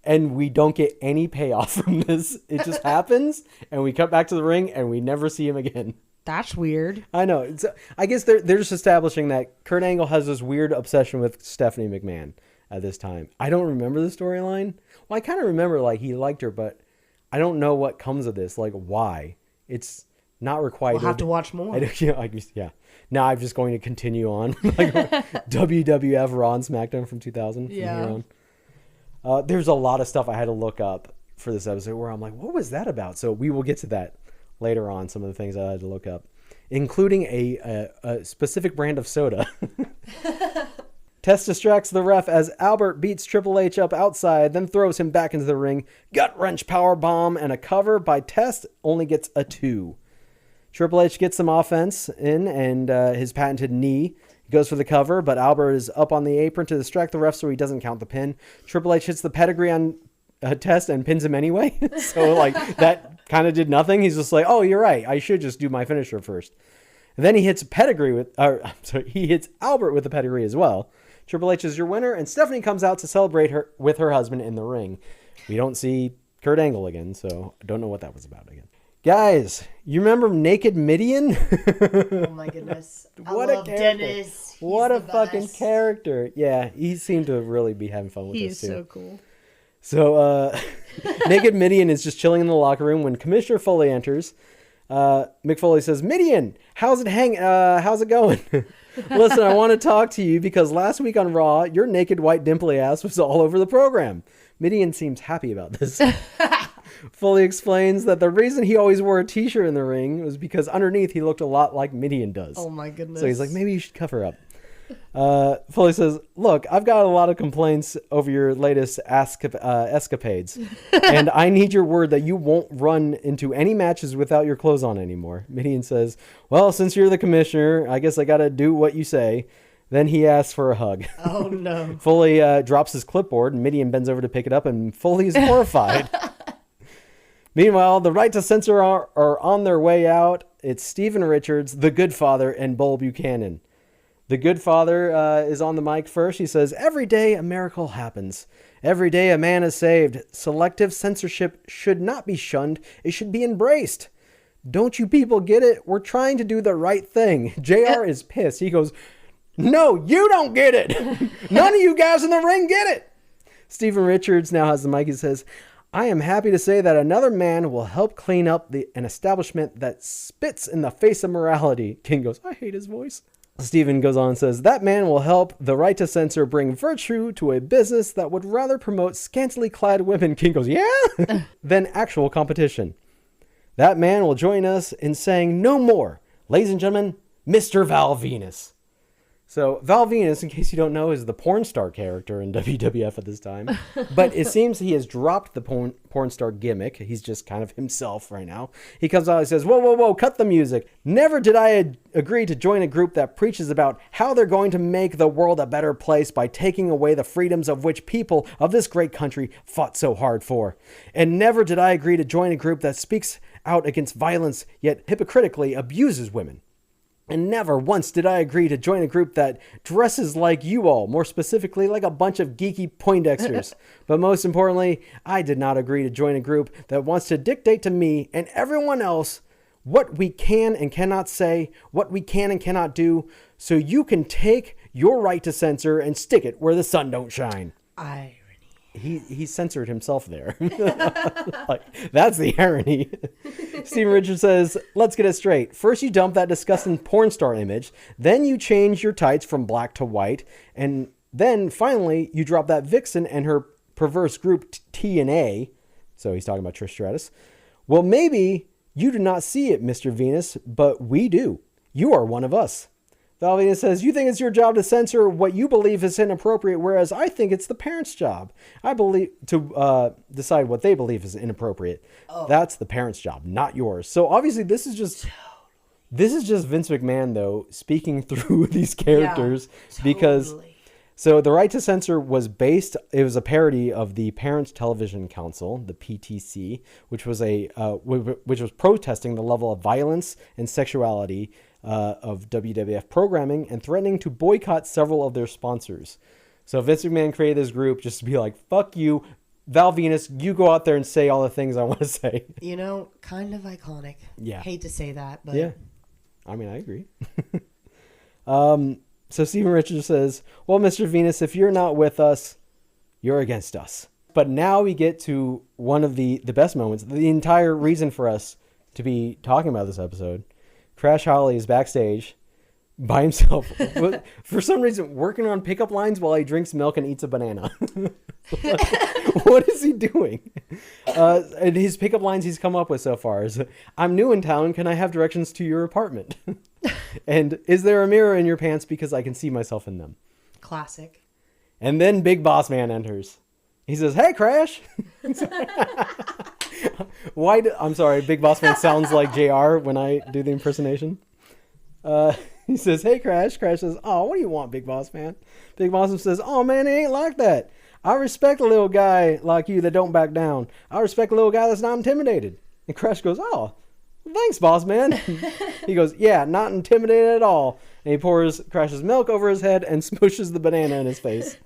[SPEAKER 1] And we don't get any payoff from this. It just happens, and we cut back to the ring, and we never see him again.
[SPEAKER 2] That's weird.
[SPEAKER 1] I know. I guess they're just establishing that Kurt Angle has this weird obsession with Stephanie McMahon at this time. I don't remember the storyline. Well, I kind of remember he liked her, but I don't know what comes of this. Why? It's not required.
[SPEAKER 2] We'll have to watch more.
[SPEAKER 1] Yeah. Now I'm just going to continue on. WWF Raw and SmackDown from 2000
[SPEAKER 2] yeah.
[SPEAKER 1] from here on. There's a lot of stuff I had to look up for this episode where I'm like, what was that about? So we will get to that later on, some of the things I had to look up, including a specific brand of soda. Test distracts the ref as Albert beats Triple H up outside, then throws him back into the ring. Gut-wrench power bomb and a cover by Test only gets a 2. Triple H gets some offense in and his patented knee. He goes for the cover, but Albert is up on the apron to distract the ref so he doesn't count the pin. Triple H hits the pedigree on Test and pins him anyway. So that kind of did nothing. He's just oh, you're right. I should just do my finisher first. And then he hits he hits Albert with the pedigree as well. Triple H is your winner, and Stephanie comes out to celebrate her with her husband in the ring. We don't see Kurt Angle again, so I don't know what that was about again. Guys, you remember Naked Midian?
[SPEAKER 2] Oh my goodness.
[SPEAKER 1] What
[SPEAKER 2] I love Dennis.
[SPEAKER 1] What a fucking character. Yeah, he seemed to really be having fun with this too.
[SPEAKER 2] He's so cool.
[SPEAKER 1] So, Naked Midian is just chilling in the locker room when Commissioner Foley enters. Mick Foley says, "Midian, how's it going?" "Listen, I want to talk to you because last week on Raw, your naked white dimply ass was all over the program." Midian seems happy about this. Foley explains that the reason he always wore a t-shirt in the ring was because underneath he looked a lot like Midian does.
[SPEAKER 2] Oh my goodness.
[SPEAKER 1] So he's like, maybe you should cover up. Foley says, "Look, I've got a lot of complaints over your latest escapades, and I need your word that you won't run into any matches without your clothes on anymore." Midian says, "Well, since you're the commissioner, I guess I gotta do what you say." Then he asks for a hug.
[SPEAKER 2] Oh no.
[SPEAKER 1] Foley drops his clipboard, and Midian bends over to pick it up, and Foley is horrified. Meanwhile, the Right to Censor are on their way out. It's Steven Richards, the Good Father, and Bull Buchanan. The Good Father is on the mic first. He says, "Every day a miracle happens. Every day a man is saved. Selective censorship should not be shunned. It should be embraced. Don't you people get it? We're trying to do the right thing. JR is pissed. He goes, no, you don't get it. None of you guys in the ring get it. Steven Richards now has the mic. He says, I am happy to say that another man will help clean up an establishment that spits in the face of morality. King goes, I hate his voice. Steven goes on and says, that man will help the right to censor bring virtue to a business that would rather promote scantily clad women. King goes, yeah? Than actual competition. That man will join us in saying no more. Ladies and gentlemen, Mr. Val Venus. So Val Venus, in case you don't know, is the porn star character in WWF at this time. But it seems he has dropped the porn star gimmick. He's just kind of himself right now. He comes out and says, whoa, whoa, whoa, cut the music. Never did I agree to join a group that preaches about how they're going to make the world a better place by taking away the freedoms of which people of this great country fought so hard for. And never did I agree to join a group that speaks out against violence, yet hypocritically abuses women. And never once did I agree to join a group that dresses like you all, more specifically like a bunch of geeky Poindexters. But most importantly, I did not agree to join a group that wants to dictate to me and everyone else what we can and cannot say, what we can and cannot do, so you can take your right to censor and stick it where the sun don't shine. He censored himself there. Like, that's the irony. Steven Richards says, let's get it straight. First you dump that disgusting porn star image. Then you change your tights from black to white. And then finally you drop that vixen and her perverse group TNA. So he's talking about Trish Stratus. Well, maybe you do not see it, Mr. Venus, but we do. You are one of us. Val Venus says, you think it's your job to censor what you believe is inappropriate, whereas I think it's the parents' job. I believe to decide what they believe is inappropriate. Oh. That's the parents' job, not yours. So obviously this is just Vince McMahon, though, speaking through these characters. Yeah, because so the right to censor was a parody of the Parents Television Council, the PTC, which was protesting the level of violence and sexuality of WWF programming and threatening to boycott several of their sponsors. So Vince McMahon created this group just to be like, fuck you, Val Venus, you go out there and say all the things I want to say.
[SPEAKER 2] You know, kind of iconic.
[SPEAKER 1] Yeah.
[SPEAKER 2] Hate to say that, but...
[SPEAKER 1] Yeah. I mean, I agree. So Steven Richards says, well, Mr. Venus, if you're not with us, you're against us. But now we get to one of the best moments, the entire reason for us to be talking about this episode. Crash Holly is backstage by himself, for some reason, working on pickup lines while he drinks milk and eats a banana. What is he doing? And his pickup lines he's come up with so far is, I'm new in town. Can I have directions to your apartment? And is there a mirror in your pants because I can see myself in them?
[SPEAKER 2] Classic.
[SPEAKER 1] And then Big Boss Man enters. He says, hey, Crash. I'm sorry, Big Boss Man sounds like JR when I do the impersonation. He says, hey, Crash. Crash says, oh, what do you want, Big Boss Man? Big Boss Man says, oh, man, it ain't like that. I respect a little guy like you that don't back down. I respect a little guy that's not intimidated. And Crash goes, oh, thanks, Boss Man. He goes, yeah, not intimidated at all. And he pours Crash's milk over his head and smushes the banana in his face.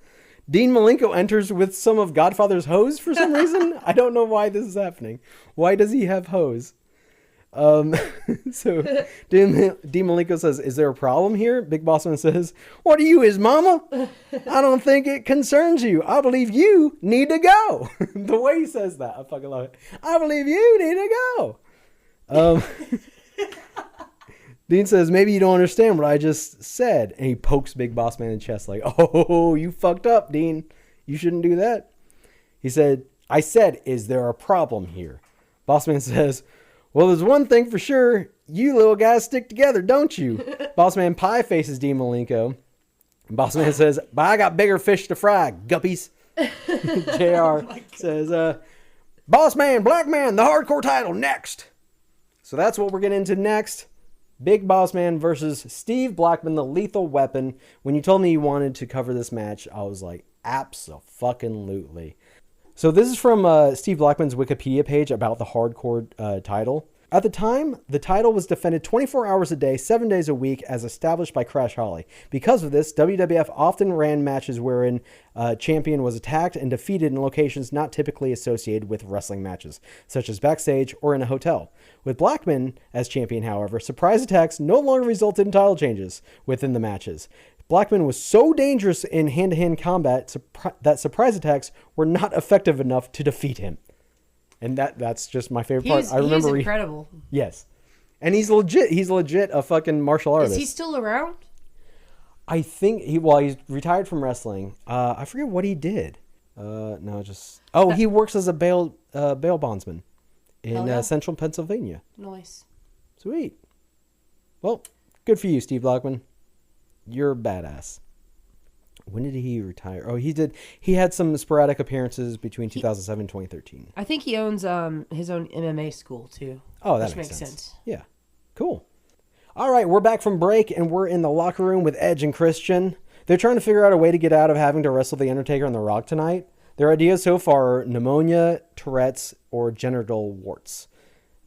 [SPEAKER 1] Dean Malenko enters with some of Godfather's hose for some reason. I don't know why this is happening. Why does he have hose? So Dean Malenko says, is there a problem here? Big Boss Man says, what are you, his mama? I don't think it concerns you. I believe you need to go. The way he says that, I fucking love it. I believe you need to go. Dean says, maybe you don't understand what I just said. And he pokes Big Boss Man in the chest like, oh, you fucked up, Dean. You shouldn't do that. He said, I said, is there a problem here? Boss Man says, well, there's one thing for sure. You little guys stick together, don't you? Boss Man pie faces Dean Malenko. Boss Man says, but I got bigger fish to fry, guppies. JR says, Boss Man, Blackman, the hardcore title, next. So that's what we're getting into next. Big Boss Man versus Steve Blackman, the Lethal Weapon. When you told me you wanted to cover this match, I was like, abso-fucking-lutely. So this is from Steve Blackman's Wikipedia page about the hardcore title. At the time, the title was defended 24 hours a day, 7 days a week, as established by Crash Holly. Because of this, WWF often ran matches wherein a champion was attacked and defeated in locations not typically associated with wrestling matches, such as backstage or in a hotel. With Blackman as champion, however, surprise attacks no longer resulted in title changes within the matches. Blackman was so dangerous in hand-to-hand combat that surprise attacks were not effective enough to defeat him. And that's just my favorite part. I remember
[SPEAKER 2] he's incredible.
[SPEAKER 1] Yes. And he's legit a fucking martial artist.
[SPEAKER 2] Is he still around?
[SPEAKER 1] I think he's retired from wrestling. I forget what he did. He works as a bail bondsman in central Pennsylvania.
[SPEAKER 2] Nice.
[SPEAKER 1] Sweet. Well, good for you, Steve Blackman. You're a badass. When did he retire? Oh, he did. He had some sporadic appearances between 2007 and 2013.
[SPEAKER 2] I think he owns his own MMA school too.
[SPEAKER 1] Oh, that makes sense. Yeah. Cool. All right, we're back from break and we're in the locker room with Edge and Christian. They're trying to figure out a way to get out of having to wrestle The Undertaker and The Rock tonight. Their ideas so far are pneumonia, Tourette's, or genital warts.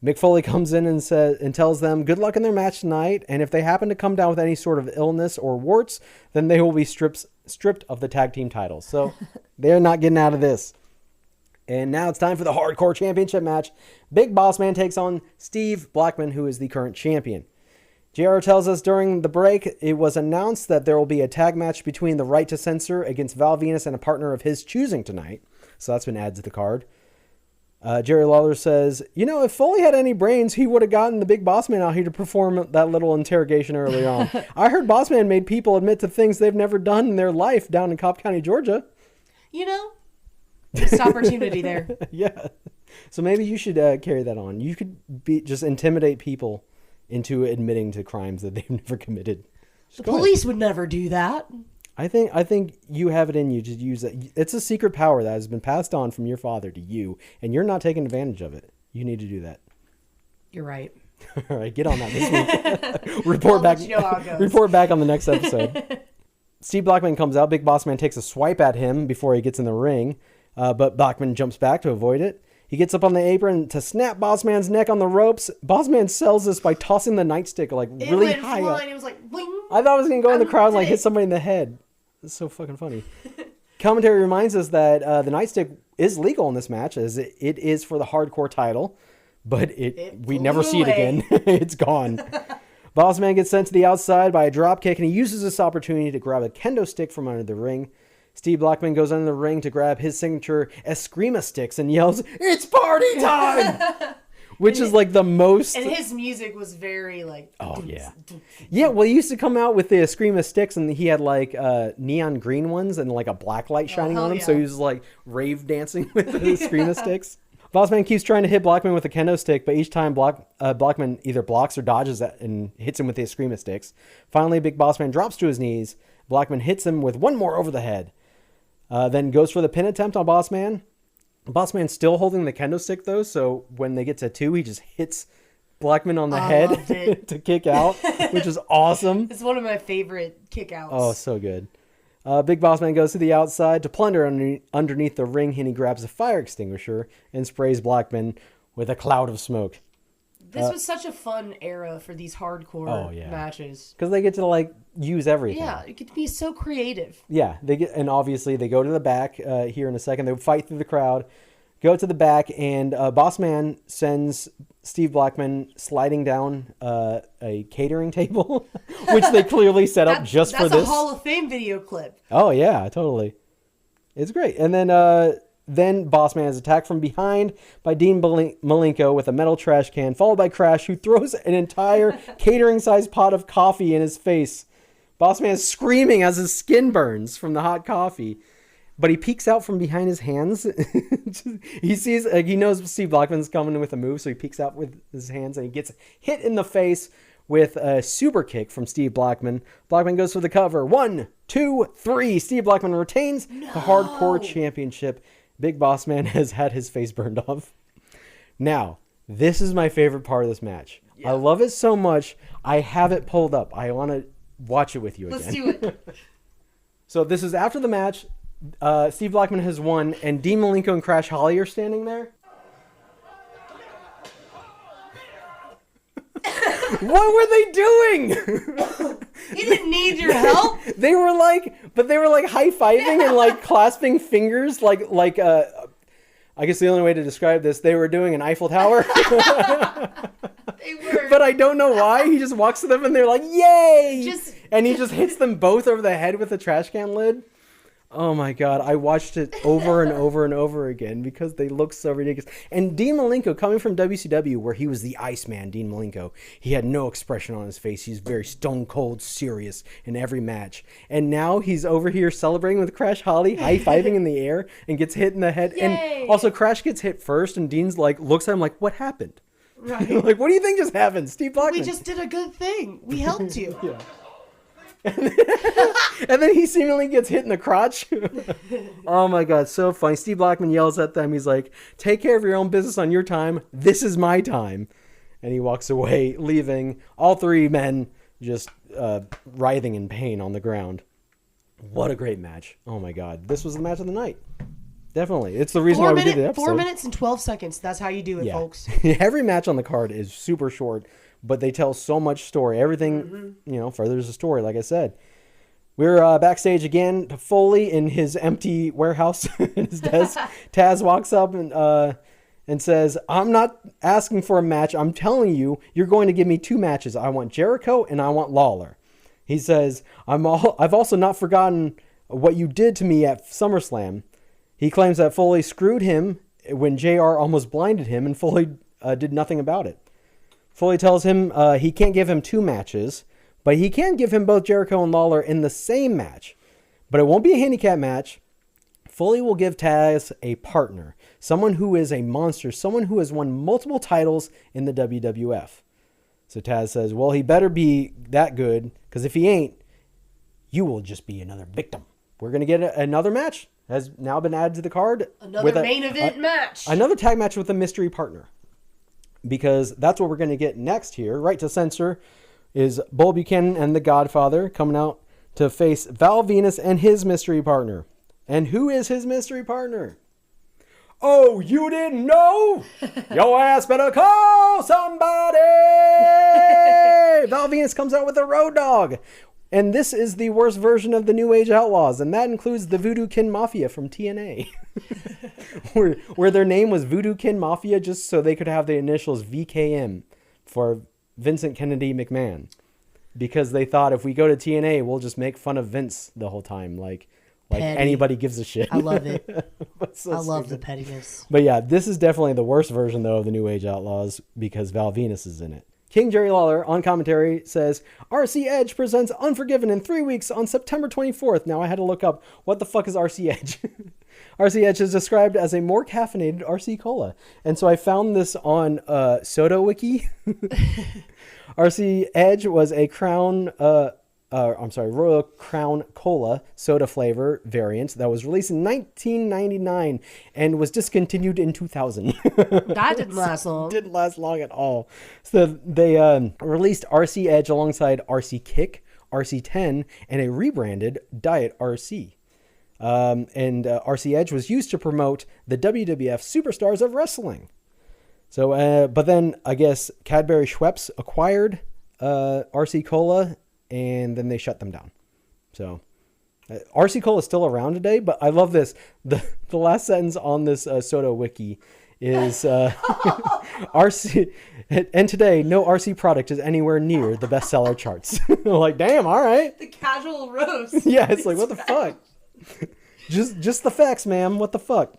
[SPEAKER 1] Mick Foley comes in and tells them good luck in their match tonight, and if they happen to come down with any sort of illness or warts, then they will be stripped of the tag team titles. So they're not getting out of this. And now it's time for the Hardcore Championship match. Big Boss Man takes on Steve Blackman, who is the current champion. JR tells us during the break, it was announced that there will be a tag match between the Right to Censor against Val Venus and a partner of his choosing tonight. So that's been added to the card. Jerry Lawler says, if Foley had any brains, he would have gotten the Big Boss Man out here to perform that little interrogation early on. I heard Boss Man made people admit to things they've never done in their life down in Cobb County, Georgia.
[SPEAKER 2] Missed opportunity there.
[SPEAKER 1] Yeah. So maybe you should carry that on. You could just intimidate people into admitting to crimes that they've never committed.
[SPEAKER 2] The police would never do that.
[SPEAKER 1] I think you have it in you to use it. It's a secret power that has been passed on from your father to you, and you're not taking advantage of it. You need to do that.
[SPEAKER 2] You're right.
[SPEAKER 1] All right, get on that this week. Report back. Report back on the next episode. Steve Blackman comes out. Big Boss Man takes a swipe at him before he gets in the ring, but Blackman jumps back to avoid it. He gets up on the apron to snap Boss Man's neck on the ropes. Boss Man sells this by tossing the nightstick really high up.
[SPEAKER 2] It was like, bling.
[SPEAKER 1] I thought it was going to go in the crowd and hit somebody in the head. It's so fucking funny. Commentary reminds us that the nightstick is legal in this match, as it is for the hardcore title, but we never see it again. It's gone. Boss Man gets sent to the outside by a drop kick, and he uses this opportunity to grab a kendo stick from under the ring. Steve Blackman goes under the ring to grab his signature Eskrima sticks and yells, "It's party time!" Which is like the most...
[SPEAKER 2] And his music was very like...
[SPEAKER 1] Oh, yeah. Yeah, well, he used to come out with the Eskrima sticks, and he had like neon green ones and like a black light shining on them. Yeah. So he was like rave dancing with the Eskrima sticks. Bossman keeps trying to hit Blackman with a kendo stick, but each time Blackman either blocks or dodges that and hits him with the Eskrima sticks. Finally, Big Bossman drops to his knees. Blackman hits him with one more over the head. Then goes for the pin attempt on Bossman. Bossman's still holding the kendo stick, though, so when they get to 2, he just hits Blackman on the head to kick out, which is awesome.
[SPEAKER 2] It's one of my favorite kick-outs.
[SPEAKER 1] Oh, so good. Big Bossman goes to the outside to plunder underneath the ring, and he grabs a fire extinguisher and sprays Blackman with a cloud of smoke.
[SPEAKER 2] This was such a fun era for these hardcore matches.
[SPEAKER 1] Because they get to, use everything.
[SPEAKER 2] Yeah, it could be so creative.
[SPEAKER 1] Yeah, and obviously they go to the back here in a second. They fight through the crowd, go to the back, and Bossman sends Steve Blackman sliding down a catering table, which they clearly set up just for this.
[SPEAKER 2] That's a Hall of Fame video clip.
[SPEAKER 1] Oh, yeah, totally. It's great. And then Bossman is attacked from behind by Dean Malenko with a metal trash can, followed by Crash, who throws an entire catering-sized pot of coffee in his face. Bossman is screaming as his skin burns from the hot coffee, but he peeks out from behind his hands. He knows Steve Blackman's coming with a move, so he peeks out with his hands, and he gets hit in the face with a super kick from Steve Blackman. Blackman goes for the cover. 1, 2, 3. Steve Blackman retains the Hardcore Championship. Big Boss Man has had his face burned off. Now, this is my favorite part of this match. Yeah. I love it so much. I have it pulled up. I want to watch it with you again.
[SPEAKER 2] Let's do it.
[SPEAKER 1] So this is after the match. Steve Blackman has won, and Dean Malenko and Crash Holly are standing there. What were they doing?
[SPEAKER 2] He didn't need your help.
[SPEAKER 1] They were like high-fiving and like clasping fingers like I guess the only way to describe this, they were doing an Eiffel Tower.
[SPEAKER 2] They were.
[SPEAKER 1] But I don't know why. He just walks to them and they're like, yay! And he just hits them both over the head with a trash can lid. Oh my God. I watched it over and over and over again because they look so ridiculous. And Dean Malenko, coming from WCW, where he was the Iceman, Dean Malenko, he had no expression on his face. He's very stone cold serious in every match. And now he's over here celebrating with Crash Holly, high-fiving in the air, and gets hit in the head.
[SPEAKER 2] Yay.
[SPEAKER 1] And also Crash gets hit first, and Dean's like, looks at him like, what happened?
[SPEAKER 2] Right.
[SPEAKER 1] Like, what do you think just happened? Steve Blackman.
[SPEAKER 2] We just did a good thing. We helped you.
[SPEAKER 1] Yeah. And then he seemingly gets hit in the crotch. Oh my God, so funny. Steve Blackman yells at them. He's like, take care of your own business on your time. This is my time. And he walks away, leaving all three men just writhing in pain on the ground. What a great match. Oh my God. This was the match of the night. Definitely. It's the reason why we did the episode.
[SPEAKER 2] 4 minutes and 12 seconds. That's how you do it, folks.
[SPEAKER 1] Every match on the card is super short, but they tell so much story. Everything, furthers the story, like I said. We're backstage again to Foley in his empty warehouse in his desk. Taz walks up and says, I'm not asking for a match. I'm telling you, you're going to give me 2 matches. I want Jericho and I want Lawler. He says, I've also not forgotten what you did to me at SummerSlam. He claims that Foley screwed him when JR almost blinded him, and Foley did nothing about it. Foley tells him he can't give him 2 matches, but he can give him both Jericho and Lawler in the same match. But it won't be a handicap match. Foley will give Taz a partner, someone who is a monster, someone who has won multiple titles in the WWF. So Taz says, well, he better be that good, because if he ain't, you will just be another victim. We're going to get another match. Has now been added to the card.
[SPEAKER 2] Another main event match.
[SPEAKER 1] Another tag match with a mystery partner. Because that's what we're going to get next here. Right to censor is Bull Buchanan and the Godfather coming out to face Val Venus and his mystery partner. And who is his mystery partner? Oh, you didn't know? Your ass better call somebody! Val Venus comes out with a Road Dogg. And this is the worst version of the New Age Outlaws, and that includes the Voodoo Kin Mafia from TNA, where their name was Voodoo Kin Mafia just so they could have the initials VKM for Vincent Kennedy McMahon, because they thought if we go to TNA, we'll just make fun of Vince the whole time, like anybody gives a shit.
[SPEAKER 2] I love it.
[SPEAKER 1] So
[SPEAKER 2] I love
[SPEAKER 1] stupid.
[SPEAKER 2] the pettiness.
[SPEAKER 1] But yeah, this is definitely the worst version though of the New Age Outlaws because Val Venus is in it. King Jerry Lawler on commentary says, RC Edge presents Unforgiven in 3 weeks on September 24th. Now I had to look up, what the fuck is RC Edge? RC Edge is described as a more caffeinated RC Cola. And so I found this on Soda Wiki. RC Edge was a Royal Crown Cola soda flavor variant that was released in 1999 and was discontinued in 2000.
[SPEAKER 2] That didn't last long.
[SPEAKER 1] Didn't last long at all. So they released RC Edge alongside RC Kick, RC 10, and a rebranded Diet RC. And RC Edge was used to promote the WWF Superstars of Wrestling. So, but then I guess Cadbury Schweppes acquired RC Cola, and then they shut them down. So RC Cola is still around today, but I love this. The last sentence on this Soda Wiki is RC, and today no RC product is anywhere near the bestseller charts. Like, damn, all right.
[SPEAKER 2] The casual roast.
[SPEAKER 1] Yeah, it's like, what the fuck? Just the facts, ma'am. What the fuck?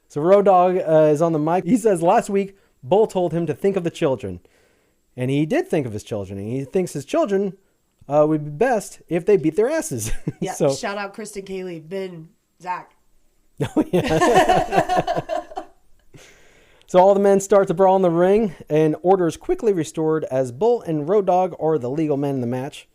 [SPEAKER 1] So Road Dogg is on the mic. He says last week Bull told him to think of the children, and he did think of his children, and he thinks his children would be best if they beat their asses.
[SPEAKER 2] Yeah,
[SPEAKER 1] So,
[SPEAKER 2] shout out Kristen, Kaylee, Ben, Zach.
[SPEAKER 1] oh, yeah. So all the men start to brawl in the ring, and order is quickly restored as Bull and Road Dogg are the legal men in the match.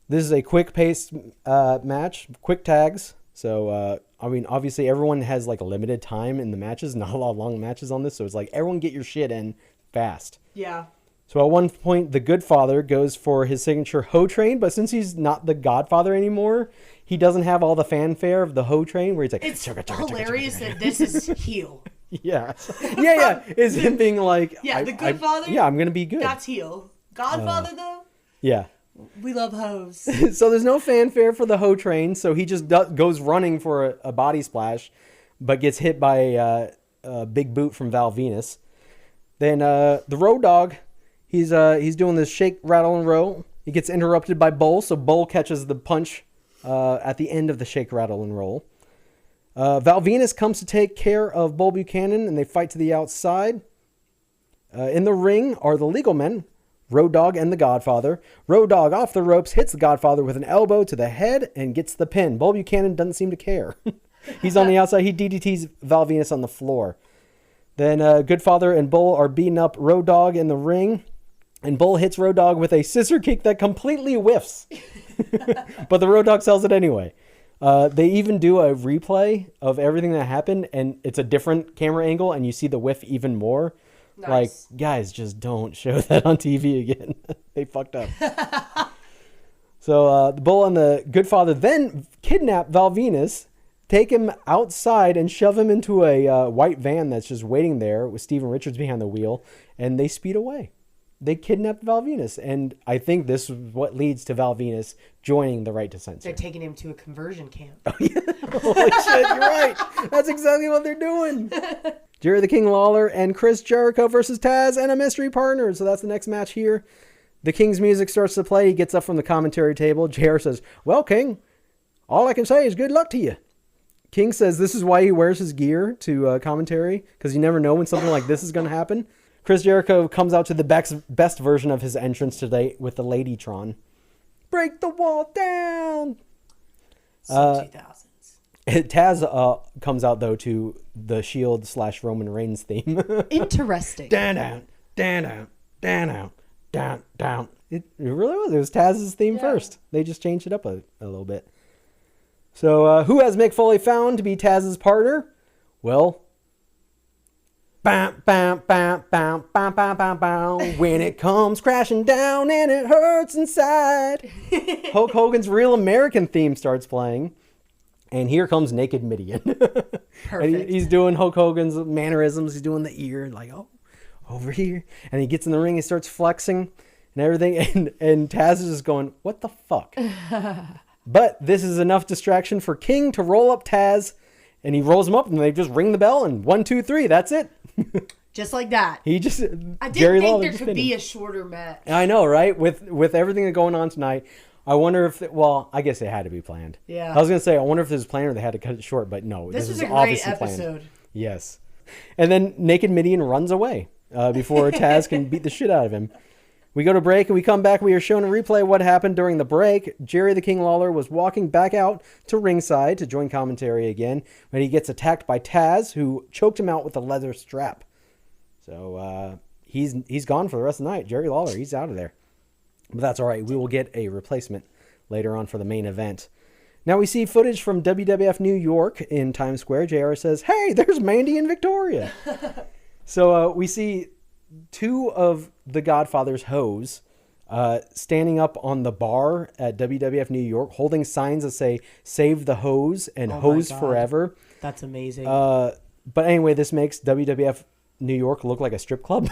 [SPEAKER 1] This is a quick-paced match, quick tags. So, I mean, obviously everyone has like a limited time in the matches, not a lot of long matches on this. So it's like, everyone get your shit in fast.
[SPEAKER 2] Yeah.
[SPEAKER 1] So at one point, the good father goes for his signature Ho Train, but since he's not the Godfather anymore, he doesn't have all the fanfare of the Ho Train where he's like,
[SPEAKER 2] it's hilarious that this is heel.
[SPEAKER 1] Yeah. Yeah. Is him being like,
[SPEAKER 2] Yeah, the good father.
[SPEAKER 1] Yeah, I'm going to be good.
[SPEAKER 2] That's heel. Godfather, though?
[SPEAKER 1] Yeah.
[SPEAKER 2] We love hoes.
[SPEAKER 1] So there's no fanfare for the hoe train, so he just goes running for a body splash, but gets hit by a big boot from Val Venus. Then the Road Dogg, he's doing this shake, rattle, and roll. He gets interrupted by Bull, so Bull catches the punch at the end of the shake, rattle, and roll. Val Venus comes to take care of Bull Buchanan, and they fight to the outside. In the ring are the legal men, Road Dogg and the Godfather. Road Dogg off the ropes, hits the Godfather with an elbow to the head and gets the pin. Bull Buchanan doesn't seem to care. He's on the outside. He DDTs Val Venus on the floor. Then Goodfather and Bull are beating up Road Dogg in the ring. And Bull hits Road Dogg with a scissor kick that completely whiffs. But the Road Dogg sells it anyway. They even do a replay of everything that happened. And it's a different camera angle. And you see the whiff even more.
[SPEAKER 2] Nice.
[SPEAKER 1] Like, guys, just don't show that on TV again. They fucked up. So the Bull and the Goodfather then kidnap Val Venus, take him outside and shove him into a white van that's just waiting there with Steven Richards behind the wheel, and they speed away. They kidnapped Val Venus, and I think this is what leads to Val Venus joining the Right to Censor.
[SPEAKER 2] They're taking him to a conversion camp.
[SPEAKER 1] Holy shit, you're right. That's exactly what they're doing. Jerry the King Lawler and Chris Jericho versus Taz and a mystery partner. So that's the next match here. The King's music starts to play. He gets up from the commentary table. JR says, "Well, King, all I can say is good luck to you." King says this is why he wears his gear to commentary, because you never know when something like this is going to happen. Chris Jericho comes out to the best version of his entrance today with the Ladytron. Break the wall down!
[SPEAKER 2] 2000s.
[SPEAKER 1] Taz comes out, though, to the Shield / Roman Reigns theme.
[SPEAKER 2] Interesting.
[SPEAKER 1] Down, down, down, down, down. It really was. It was Taz's theme first. They just changed it up a little bit. So, who has Mick Foley found to be Taz's partner? Well, bam, bam, bam, bam, bam, bam, bam, bam. When it comes crashing down and it hurts inside. Hulk Hogan's Real American theme starts playing. And here comes Naked Midian.
[SPEAKER 2] Perfect.
[SPEAKER 1] And he's doing Hulk Hogan's mannerisms. He's doing the ear, like, oh, over here. And he gets in the ring, he starts flexing and everything. And Taz is just going, what the fuck? But this is enough distraction for King to roll up Taz. And he rolls him up and they just ring the bell. And 1, 2, 3, that's it.
[SPEAKER 2] Just like that.
[SPEAKER 1] He just,
[SPEAKER 2] I
[SPEAKER 1] Jerry
[SPEAKER 2] didn't
[SPEAKER 1] Lawler
[SPEAKER 2] think
[SPEAKER 1] just
[SPEAKER 2] there could
[SPEAKER 1] pinned
[SPEAKER 2] be
[SPEAKER 1] him.
[SPEAKER 2] a shorter match.
[SPEAKER 1] I know, right? With everything that's going on tonight. I wonder if, well, I guess it had to be planned.
[SPEAKER 2] Yeah.
[SPEAKER 1] I was going to say, I wonder if this was planned or they had to cut it short, but no.
[SPEAKER 2] This was
[SPEAKER 1] is
[SPEAKER 2] a great
[SPEAKER 1] obviously
[SPEAKER 2] episode.
[SPEAKER 1] planned. Yes. And then Naked Midian runs away before Taz can beat the shit out of him. We go to break and we come back. We are shown a replay of what happened during the break. Jerry the King Lawler was walking back out to ringside to join commentary again when he gets attacked by Taz, who choked him out with a leather strap. So he's gone for the rest of the night. Jerry Lawler, he's out of there. But that's all right. We will get a replacement later on for the main event. Now we see footage from WWF New York in Times Square. JR says, hey, there's Mandy and Victoria. So we see two of the Godfather's hoes standing up on the bar at WWF New York, holding signs that say, save the hose and hose forever.
[SPEAKER 2] That's amazing.
[SPEAKER 1] But anyway, this makes WWF New York look like a strip club.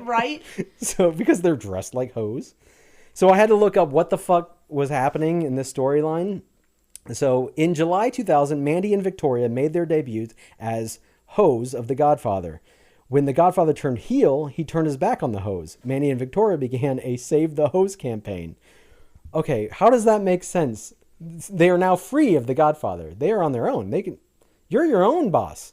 [SPEAKER 2] Right?
[SPEAKER 1] So, because they're dressed like hoes. So I had to look up what the fuck was happening in this storyline. So in July 2000, Mandy and Victoria made their debuts as hoes of the Godfather. When the Godfather turned heel, he turned his back on the hoes. Mandy and Victoria began a Save the Hose campaign. Okay, how does that make sense? They are now free of the Godfather. They are on their own. You're your own boss.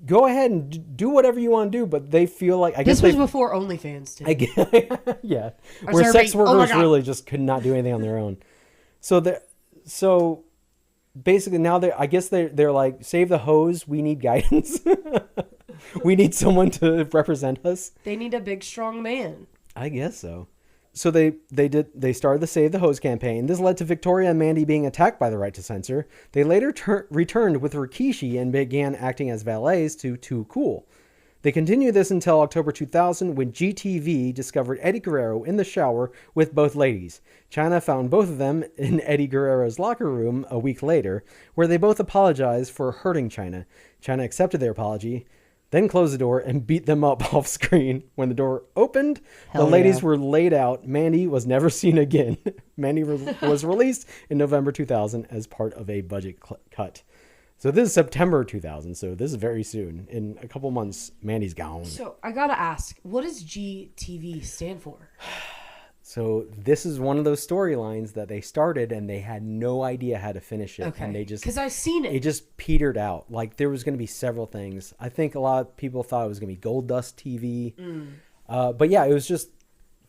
[SPEAKER 1] Go ahead and do whatever you want to do, but they feel like...
[SPEAKER 2] This was before OnlyFans, too.
[SPEAKER 1] Yeah. Where sex workers really just could not do anything on their own. So basically now they're like, save the hose, we need guidance. We need someone to represent us.
[SPEAKER 2] They need a big, strong man.
[SPEAKER 1] I guess so. So they started the Save the Hose campaign. This led to Victoria and Mandy being attacked by the Right to Censor. They later returned with Rikishi and began acting as valets to Too Cool. They continued this until October 2000 when GTV discovered Eddie Guerrero in the shower with both ladies. Chyna found both of them in Eddie Guerrero's locker room a week later, where they both apologized for hurting Chyna. Chyna accepted their apology, then closed the door and beat them up off screen. When the door opened,
[SPEAKER 2] Hell
[SPEAKER 1] the ladies
[SPEAKER 2] yeah.
[SPEAKER 1] were laid out. Mandy was never seen again. Mandy was released in November 2000 as part of a budget cut. So this is September 2000, so this is very soon. In a couple months, Mandy's gone.
[SPEAKER 2] So I gotta ask, what does GTV stand for?
[SPEAKER 1] So this is one of those storylines that they started and they had no idea how to finish it.
[SPEAKER 2] Okay.
[SPEAKER 1] And they just,
[SPEAKER 2] because I've seen it.
[SPEAKER 1] it just petered out. Like there was going to be several things. I think a lot of people thought it was going to be Gold Dust TV. But yeah, it was just,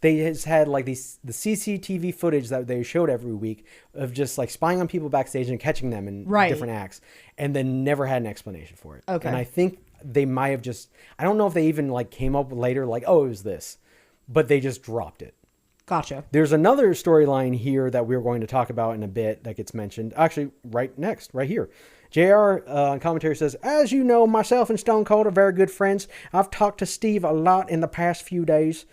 [SPEAKER 1] they just had like the CCTV footage that they showed every week of just like spying on people backstage and catching them in different acts, and then never had an explanation for it.
[SPEAKER 2] Okay.
[SPEAKER 1] And I think they might have just, I don't know if they even like came up with later like, oh, it was this, but they just dropped it.
[SPEAKER 2] Gotcha.
[SPEAKER 1] There's another storyline here that we're going to talk about in a bit that gets mentioned. Actually, right here. JR on commentary says, as you know, myself and Stone Cold are very good friends. I've talked to Steve a lot in the past few days.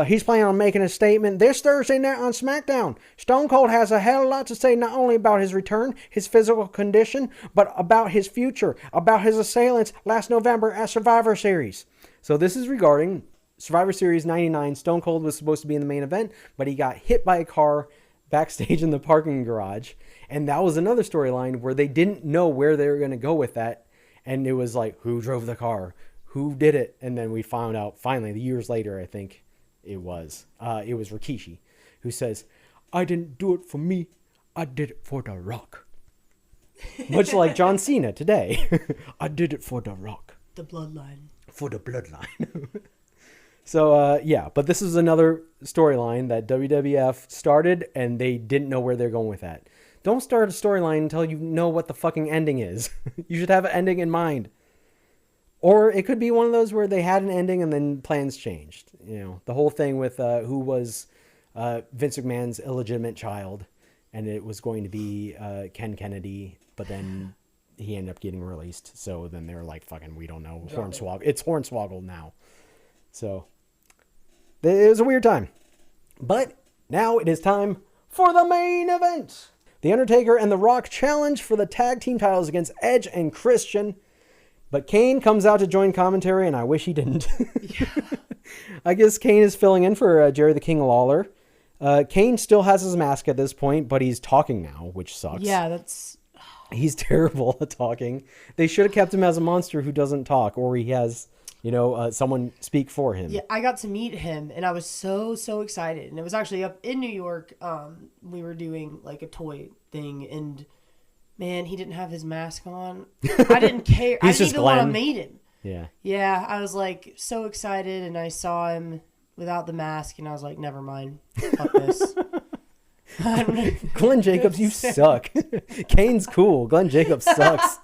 [SPEAKER 1] He's planning on making a statement this Thursday night on SmackDown. Stone Cold has a hell of a lot to say, not only about his return, his physical condition, but about his future, about his assailants last November at Survivor Series. So this is regarding Survivor Series 99. Stone Cold was supposed to be in the main event, but he got hit by a car backstage in the parking garage. And that was another storyline where they didn't know where they were going to go with that. And it was like, who drove the car? Who did it? And then we found out finally, years later, I think it was Rikishi, who says, I didn't do it for me. I did it for The Rock. Much like John Cena today. I did it for The Rock.
[SPEAKER 2] The bloodline.
[SPEAKER 1] For the bloodline. So, yeah, but this is another storyline that WWF started and they didn't know where they're going with that. Don't start a storyline until you know what the fucking ending is. You should have an ending in mind. Or it could be one of those where they had an ending and then plans changed. You know, the whole thing with who was Vince McMahon's illegitimate child, and it was going to be Ken Kennedy, but then he ended up getting released. So then they were like, fucking, we don't know. Hornswoggle. It's Hornswoggle now. So it was a weird time. But now it is time for the main event. The Undertaker and The Rock challenge for the tag team titles against Edge and Christian. But Kane comes out to join commentary, and I wish he didn't. Yeah. I guess Kane is filling in for Jerry the King Lawler. Kane still has his mask at this point, but he's talking now, which sucks.
[SPEAKER 2] Yeah, that's...
[SPEAKER 1] He's terrible at talking. They should have kept him as a monster who doesn't talk, or he has, someone speak for him.
[SPEAKER 2] Yeah, I got to meet him, and I was so excited. And it was actually up in New York. We were doing like a toy thing, and... Man, he didn't have his mask on. I didn't care. I didn't even want to meet him.
[SPEAKER 1] Yeah.
[SPEAKER 2] Yeah, I was like so excited, and I saw him without the mask, and I was like, never mind. Fuck this.
[SPEAKER 1] Glenn Jacobs, you suck. Kane's cool. Glenn Jacobs sucks.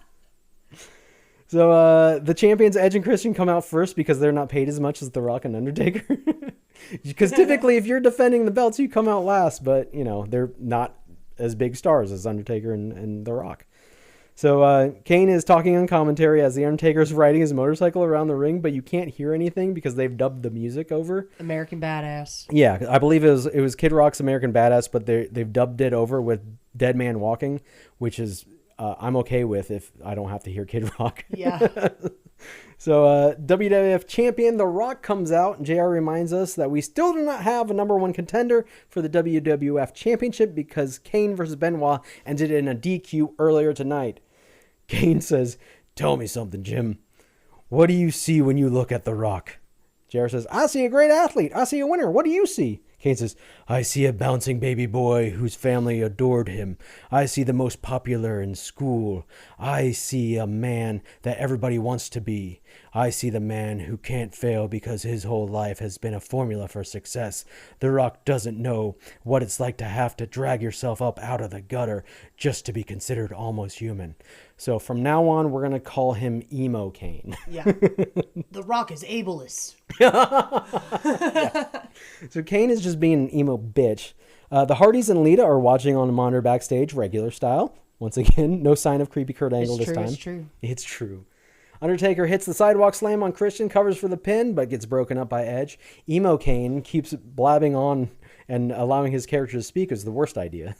[SPEAKER 1] So the champions Edge and Christian come out first because they're not paid as much as The Rock and Undertaker. Because typically if you're defending the belts, you come out last, but they're not as big stars as Undertaker and The Rock. So Kane is talking on commentary as The Undertaker is riding his motorcycle around the ring, but you can't hear anything because they've dubbed the music over.
[SPEAKER 2] American Badass. Yeah,
[SPEAKER 1] I believe it was Kid Rock's American Badass, but they've dubbed it over with Dead Man Walking, which is I'm okay with if I don't have to hear Kid Rock.
[SPEAKER 2] Yeah.
[SPEAKER 1] So WWF champion The Rock comes out, and JR reminds us that we still do not have a number one contender for the WWF championship because Kane versus Benoit ended in a DQ earlier tonight. Kane says, tell me something, Jim. What do you see when you look at The Rock? JR says, I see a great athlete. I see a winner. What do you see? Kane says, I see a bouncing baby boy whose family adored him. I see the most popular in school. I see a man that everybody wants to be. I see the man who can't fail because his whole life has been a formula for success. The Rock doesn't know what it's like to have to drag yourself up out of the gutter just to be considered almost human. So from now on, we're going to call him Emo Kane.
[SPEAKER 2] Yeah. The Rock is ableist.
[SPEAKER 1] Yeah. So Kane is just being an emo bitch. The Hardys and Lita are watching on the monitor backstage, regular style. Once again, no sign of creepy Kurt Angle this time.
[SPEAKER 2] It's true.
[SPEAKER 1] It's true. Undertaker hits the sidewalk slam on Christian, covers for the pin, but gets broken up by Edge. Emo Kane keeps blabbing on and allowing his character to speak is the worst idea.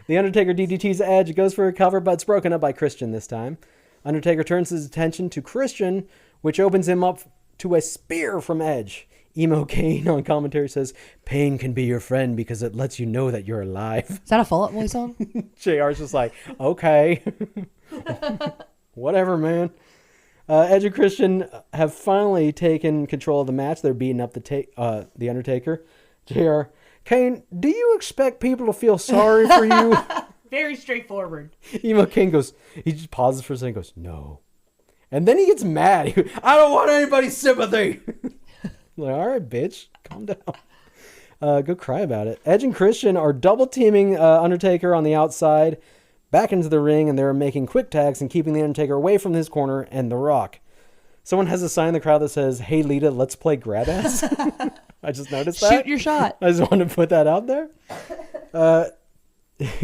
[SPEAKER 1] The Undertaker DDT's Edge, goes for a cover, but it's broken up by Christian this time. Undertaker turns his attention to Christian, which opens him up to a spear from Edge. Emo Kane on commentary says, pain can be your friend because it lets you know that you're alive.
[SPEAKER 2] Is that a Fall Out Boy song?
[SPEAKER 1] JR's just like, okay. Whatever, man. Edge and Christian have finally taken control of the match. They're beating up the Undertaker. JR, Kane, do you expect people to feel sorry for you?
[SPEAKER 2] Very straightforward.
[SPEAKER 1] Emo Kane goes, he just pauses for a second and goes, no. And then he gets mad. He goes, I don't want anybody's sympathy. Like, all right, bitch, calm down. Go cry about it. Edge and Christian are double teaming Undertaker on the outside, back into the ring, and they're making quick tags and keeping the Undertaker away from his corner and The Rock. Someone has a sign in the crowd that says, hey, Lita, let's play grab ass. I just noticed that.
[SPEAKER 2] Shoot your shot.
[SPEAKER 1] I just wanted to put that out there.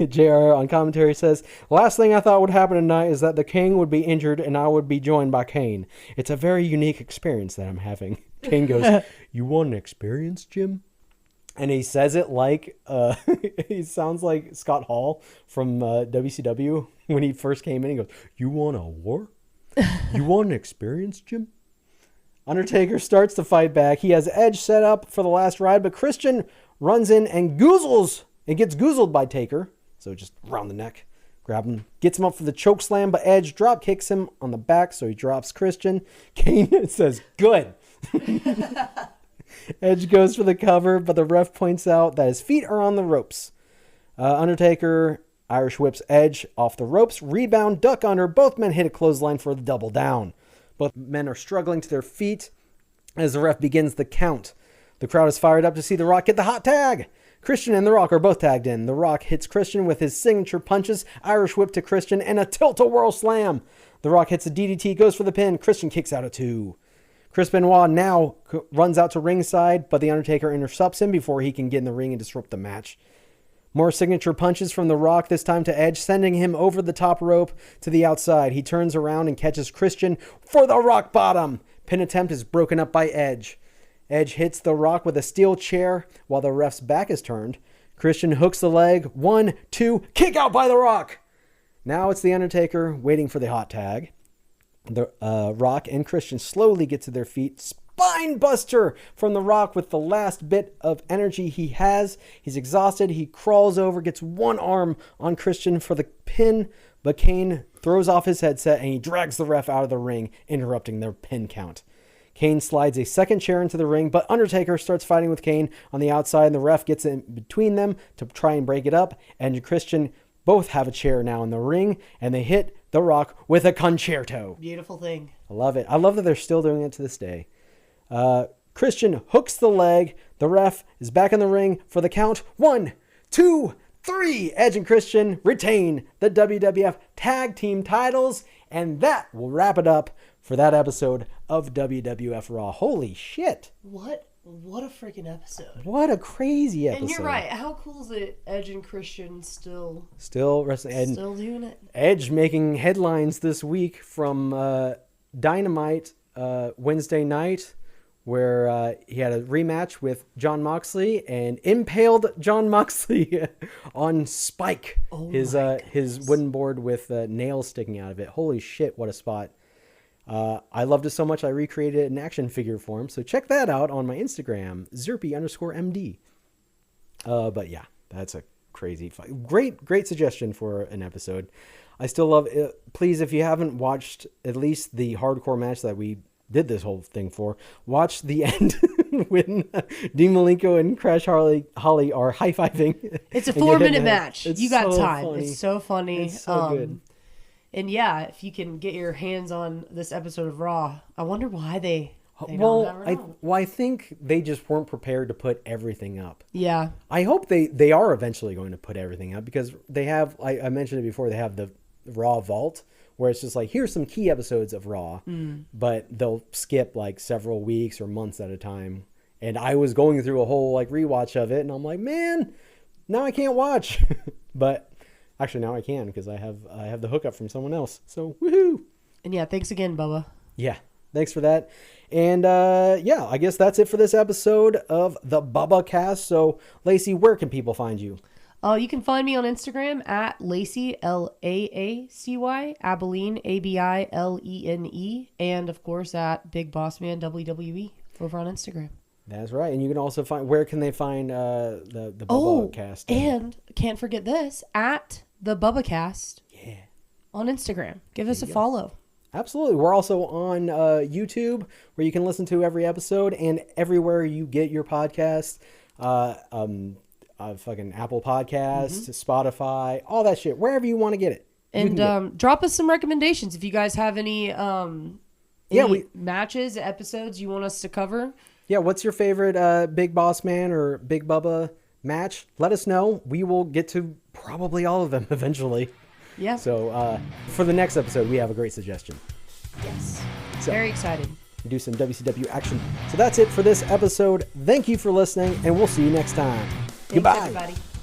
[SPEAKER 1] JR on commentary says, last thing I thought would happen tonight is that the King would be injured and I would be joined by Kane. It's a very unique experience that I'm having. Kane goes, you want an experience, Jim? And he says it like, he sounds like Scott Hall from WCW when he first came in. He goes, you want a war? You want an experience, Jim? Undertaker starts to fight back. He has Edge set up for the last ride, but Christian runs in and gets goozled by Taker. So just around the neck, grab him, gets him up for the choke slam, but Edge drop kicks him on the back, so he drops Christian. Kane says, good. Edge goes for the cover, but the ref points out that his feet are on the ropes. Undertaker Irish whips Edge off the ropes, rebound, duck under. Both men hit a clothesline for the double down. Both men are struggling to their feet as the ref begins the count. The crowd is fired up to see The Rock get the hot tag. Christian and The Rock are both tagged in. The Rock hits Christian with his signature punches, Irish whip to Christian, and a tilt-a-whirl slam. The Rock hits a DDT, goes for the pin. Christian kicks out at 2. Chris Benoit now runs out to ringside, but The Undertaker intercepts him before he can get in the ring and disrupt the match. More signature punches from The Rock, this time to Edge, sending him over the top rope to the outside. He turns around and catches Christian for the rock bottom. Pin attempt is broken up by Edge. Edge hits The Rock with a steel chair while the ref's back is turned. Christian hooks the leg. 1, 2, kick out by The Rock. Now it's The Undertaker waiting for the hot tag. The Rock and Christian slowly get to their feet. Spine buster from The Rock with the last bit of energy he has. He's exhausted. He crawls over, gets one arm on Christian for the pin, but Kane throws off his headset and he drags the ref out of the ring, interrupting their pin count. Kane slides a second chair into the ring, but Undertaker starts fighting with Kane on the outside, and the ref gets in between them to try and break it up, and Christian both have a chair now in the ring, and they hit The Rock with a concerto.
[SPEAKER 2] Beautiful thing.
[SPEAKER 1] I love it. I love that they're still doing it to this day. Christian hooks the leg. The ref is back in the ring for the count. 1, 2, 3. Edge and Christian retain the WWF Tag Team titles, and that will wrap it up for that episode of WWF Raw. Holy shit.
[SPEAKER 2] What a freaking episode.
[SPEAKER 1] What a crazy episode.
[SPEAKER 2] And you're right. How cool is it Edge and Christian still
[SPEAKER 1] wrestling?
[SPEAKER 2] Still doing it?
[SPEAKER 1] Edge making headlines this week from Dynamite Wednesday night, where he had a rematch with Jon Moxley and impaled Jon Moxley on Spike, his wooden board with nails sticking out of it. Holy shit, what a spot. I loved it so much I recreated it in action figure form, so check that out on my Instagram, Zerpie_MD. But yeah, that's a crazy fight. Great suggestion for an episode. I still love it. Please, if you haven't watched at least the hardcore match that we did this whole thing for, watch the end when Dean Malenko and Crash Holly are high-fiving.
[SPEAKER 2] It's a 4-minute match.
[SPEAKER 1] It's
[SPEAKER 2] you got
[SPEAKER 1] so
[SPEAKER 2] time.
[SPEAKER 1] funny.
[SPEAKER 2] It's so funny.
[SPEAKER 1] It's so good.
[SPEAKER 2] And yeah, if you can get your hands on this episode of Raw, I wonder why they don't have it on.
[SPEAKER 1] I think they just weren't prepared to put everything up.
[SPEAKER 2] Yeah.
[SPEAKER 1] I hope they are eventually going to put everything up, because they have, I mentioned it before, they have the Raw Vault, where it's just like, here's some key episodes of Raw, but they'll skip like several weeks or months at a time. And I was going through a whole like rewatch of it, and I'm like, man, now I can't watch. But actually now I can, because I have the hookup from someone else. So woohoo!
[SPEAKER 2] And yeah, thanks again, Bubba.
[SPEAKER 1] Yeah, thanks for that. And yeah, I guess that's it for this episode of the Bubba Cast. So Lacey, where can people find you?
[SPEAKER 2] You can find me on Instagram at Lacy, Laacy, Abilene, Abilene, and of course at Big Boss Man WWE over on Instagram.
[SPEAKER 1] That's right. And you can also find, where can they find the Bubba Cast?
[SPEAKER 2] And can't forget this, at the Bubba Cast.
[SPEAKER 1] Yeah.
[SPEAKER 2] On Instagram. Give us a follow.
[SPEAKER 1] Absolutely. We're also on YouTube, where you can listen to every episode, and everywhere you get your podcast. Fucking Apple Podcasts, Spotify, all that shit, wherever you want to get it.
[SPEAKER 2] And drop us some recommendations if you guys have any matches, episodes you want us to cover.
[SPEAKER 1] Yeah, what's your favorite Big Boss Man or Big Bubba match? Let us know. We will get to probably all of them eventually.
[SPEAKER 2] Yeah.
[SPEAKER 1] So for the next episode, we have a great suggestion.
[SPEAKER 2] Yes. So, very excited.
[SPEAKER 1] Do some WCW action. So that's it for this episode. Thank you for listening, and we'll see you next time.
[SPEAKER 2] Thanks,
[SPEAKER 1] Goodbye.
[SPEAKER 2] everybody.